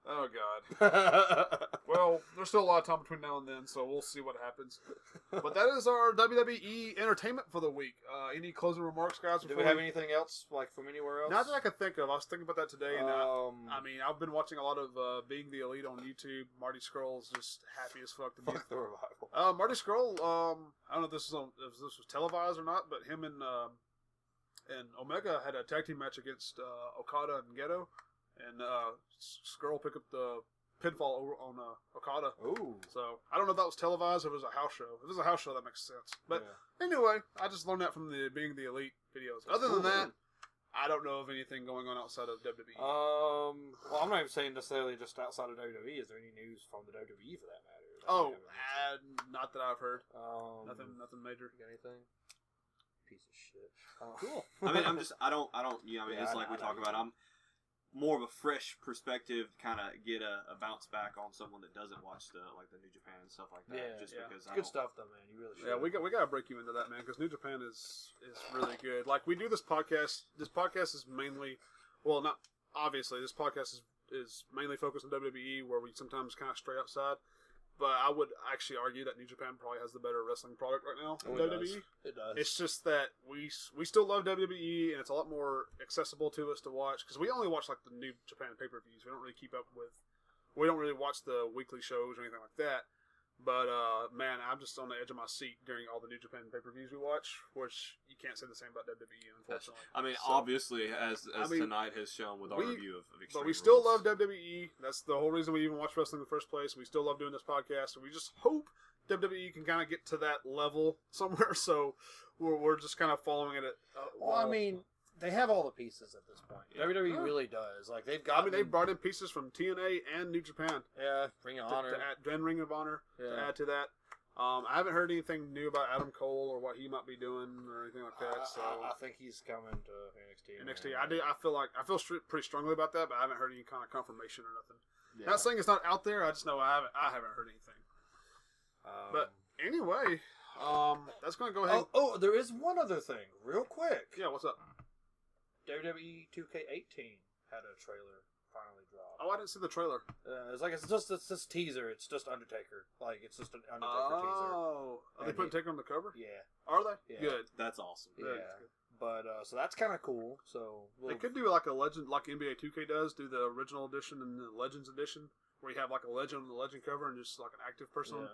Speaker 1: Oh, God. Well, there's still a lot of time between now and then, so we'll see what happens. But that is our WWE entertainment for the week. Any closing remarks, guys?
Speaker 3: Do we have anything else, like, from anywhere else?
Speaker 1: Not that I could think of. I was thinking about that today, and I've been watching a lot of Being the Elite on YouTube. Marty Scurll's just happy as fuck to be.
Speaker 3: Fuck the revival.
Speaker 1: Marty Scurll, I don't know if this was televised or not, but him and Omega had a tag team match against Okada and Gedo. And Skrull picked up the pinfall over on Okada.
Speaker 3: Ooh.
Speaker 1: So, I don't know if that was televised or if it was a house show. If it was a house show, that makes sense. But anyway, I just learned that from the Being the Elite videos. Other than that, I don't know of anything going on outside of WWE.
Speaker 3: Well, I'm not even saying necessarily just outside of WWE. Is there any news from the WWE for that matter?
Speaker 1: Not that I've heard. Nothing major.
Speaker 3: You got anything? Piece of shit.
Speaker 1: Cool.
Speaker 4: I mean, it's like we talk about. I'm more of a fresh perspective, kind of get a bounce back on someone that doesn't watch the New Japan and stuff like that. Because
Speaker 3: good stuff though, man. You really should.
Speaker 1: Yeah, we got to break you into that, man, because New Japan is really good. Like we do this podcast. This podcast is mainly, not obviously. This podcast is mainly focused on WWE, where we sometimes kind of stray outside. But I would actually argue that New Japan probably has the better wrestling product right now than WWE.
Speaker 3: It does.
Speaker 1: It's just that we still love WWE, and it's a lot more accessible to us to watch, because we only watch like the New Japan pay-per-views. We don't really keep up with. We don't really watch the weekly shows or anything like that. But man, I'm just on the edge of my seat during all the New Japan pay-per-views we watch, which you can't say the same about WWE, unfortunately.
Speaker 4: Obviously, as tonight has shown with our review of Extreme
Speaker 1: But we still
Speaker 4: Rules.
Speaker 1: love WWE. That's the whole reason we even watch wrestling in the first place. We still love doing this podcast, and we just hope WWE can kind of get to that level somewhere. So we're just kind of following it.
Speaker 3: They have all the pieces at this point. Yeah. WWE really does. Like they've got.
Speaker 1: They've brought in pieces from TNA and New Japan.
Speaker 3: Yeah, Ring of Honor.
Speaker 1: Ring of Honor to add to that. I haven't heard anything new about Adam Cole or what he might be doing or anything like that.
Speaker 3: I think he's coming to NXT.
Speaker 1: I feel pretty strongly about that, but I haven't heard any kind of confirmation or nothing.
Speaker 3: Yeah.
Speaker 1: Not saying it's not out there. I just know I haven't heard anything. But anyway, that's going to go ahead.
Speaker 3: Oh, there is one other thing, real quick.
Speaker 1: Yeah, what's up?
Speaker 3: WWE 2K18 had a trailer finally dropped.
Speaker 1: Oh, I didn't see the trailer.
Speaker 3: It's just teaser. It's just Undertaker. Like it's just an Undertaker teaser.
Speaker 1: Oh, are they putting Taker on the cover?
Speaker 3: Yeah.
Speaker 1: Are they?
Speaker 3: Yeah.
Speaker 1: Good.
Speaker 4: That's awesome.
Speaker 3: Yeah. But so that's kind of cool. So
Speaker 1: they could do like a legend, like NBA 2K does. Do the original edition and the Legends edition, where you have like a legend on the legend cover and just like an active person,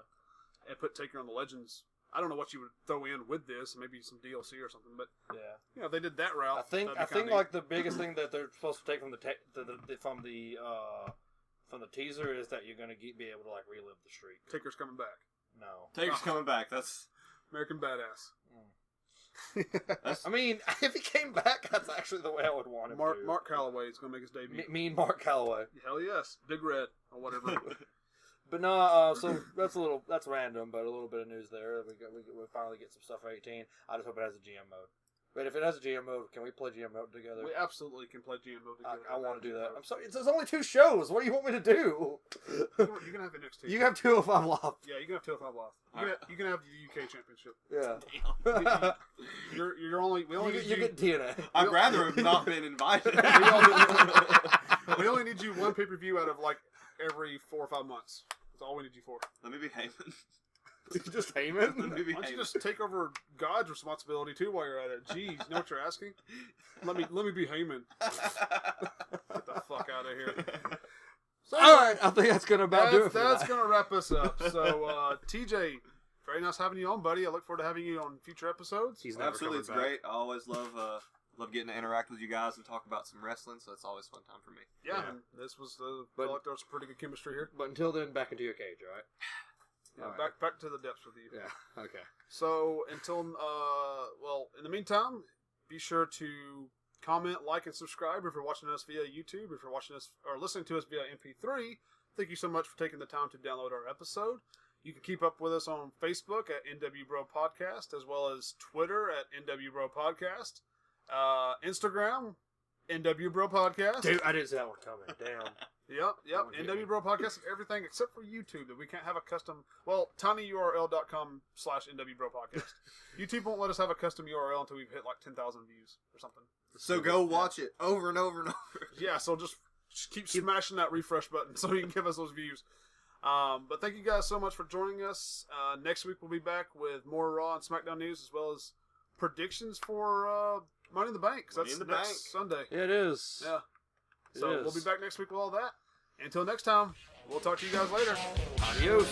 Speaker 1: and put Taker on the Legends I don't know what you would throw in with this, maybe some DLC or something. But
Speaker 3: yeah,
Speaker 1: if they did that route,
Speaker 3: I think like the biggest thing that they're supposed to take from the teaser is that you're gonna be able to like relive the streak.
Speaker 1: Taker's coming back.
Speaker 3: No,
Speaker 4: Taker's coming back. That's
Speaker 1: American Badass.
Speaker 3: I mean, if he came back, that's actually the way I would want him to.
Speaker 1: Mark Calloway is going to make his debut.
Speaker 3: Mean Mark Calloway.
Speaker 1: Hell yes. Big Red or whatever.
Speaker 3: But no, so that's random, but a little bit of news there. We finally get some stuff for 18. I just hope it has a GM mode. But if it has a GM mode, can we play GM mode together?
Speaker 1: We absolutely can play GM mode together.
Speaker 3: I want to do that. I'm sorry, there's only 2 shows. What do you want me to do?
Speaker 1: You're going to have NXT.
Speaker 3: You can have 205 Live.
Speaker 1: Yeah, you can have 205 Live. You can have the UK Championship.
Speaker 3: Yeah.
Speaker 1: You're only...
Speaker 3: You get TNA.
Speaker 4: I'd rather have not been invited.
Speaker 1: We only need you one pay-per-view out of like every 4 or 5 months. That's all we need you for.
Speaker 4: Let me be Heyman.
Speaker 3: Just Heyman?
Speaker 1: Why don't you just take over God's responsibility too while you're at it? Jeez, you know what you're asking? Let me be Heyman. Get the fuck out of here. So,
Speaker 3: all right, I think that's gonna about do it.
Speaker 1: That's gonna wrap us up. So, TJ, very nice having you on, buddy. I look forward to having you on future episodes.
Speaker 3: He's never
Speaker 4: Absolutely, it's
Speaker 3: coming back.
Speaker 4: great. I always love getting to interact with you guys and talk about some wrestling. So it's always a fun time for me.
Speaker 1: Yeah, and this was felt like there was some pretty good chemistry here.
Speaker 3: But until then, back into your cage, all right?
Speaker 1: Yeah,
Speaker 3: right.
Speaker 1: back to the depths with you.
Speaker 3: Yeah. Okay.
Speaker 1: So until in the meantime, be sure to comment, like, and subscribe if you're watching us via YouTube. If you're watching us or listening to us via MP3, thank you so much for taking the time to download our episode. You can keep up with us on Facebook at n.W.bro podcast, as well as Twitter at n.W.bro podcast, Instagram n.W.bro podcast.
Speaker 3: Dude, I didn't see that one coming. Damn.
Speaker 1: Yep. n.W.bro podcast and everything except for YouTube that we can't have a custom. Well, tinyurl.com/n.w.bro podcast. YouTube won't let us have a custom URL until we've hit like 10,000 views or something.
Speaker 4: So go watch it over and over and over.
Speaker 1: Yeah, so just keep smashing that refresh button so you can give us those views. But thank you guys so much for joining us. Next week we'll be back with more Raw and SmackDown news as well as predictions for Money in the Bank. Cause that's next Sunday.
Speaker 3: It is.
Speaker 1: Yeah. So we'll be back next week with all that. Until next time, we'll talk to you guys later.
Speaker 3: Adios.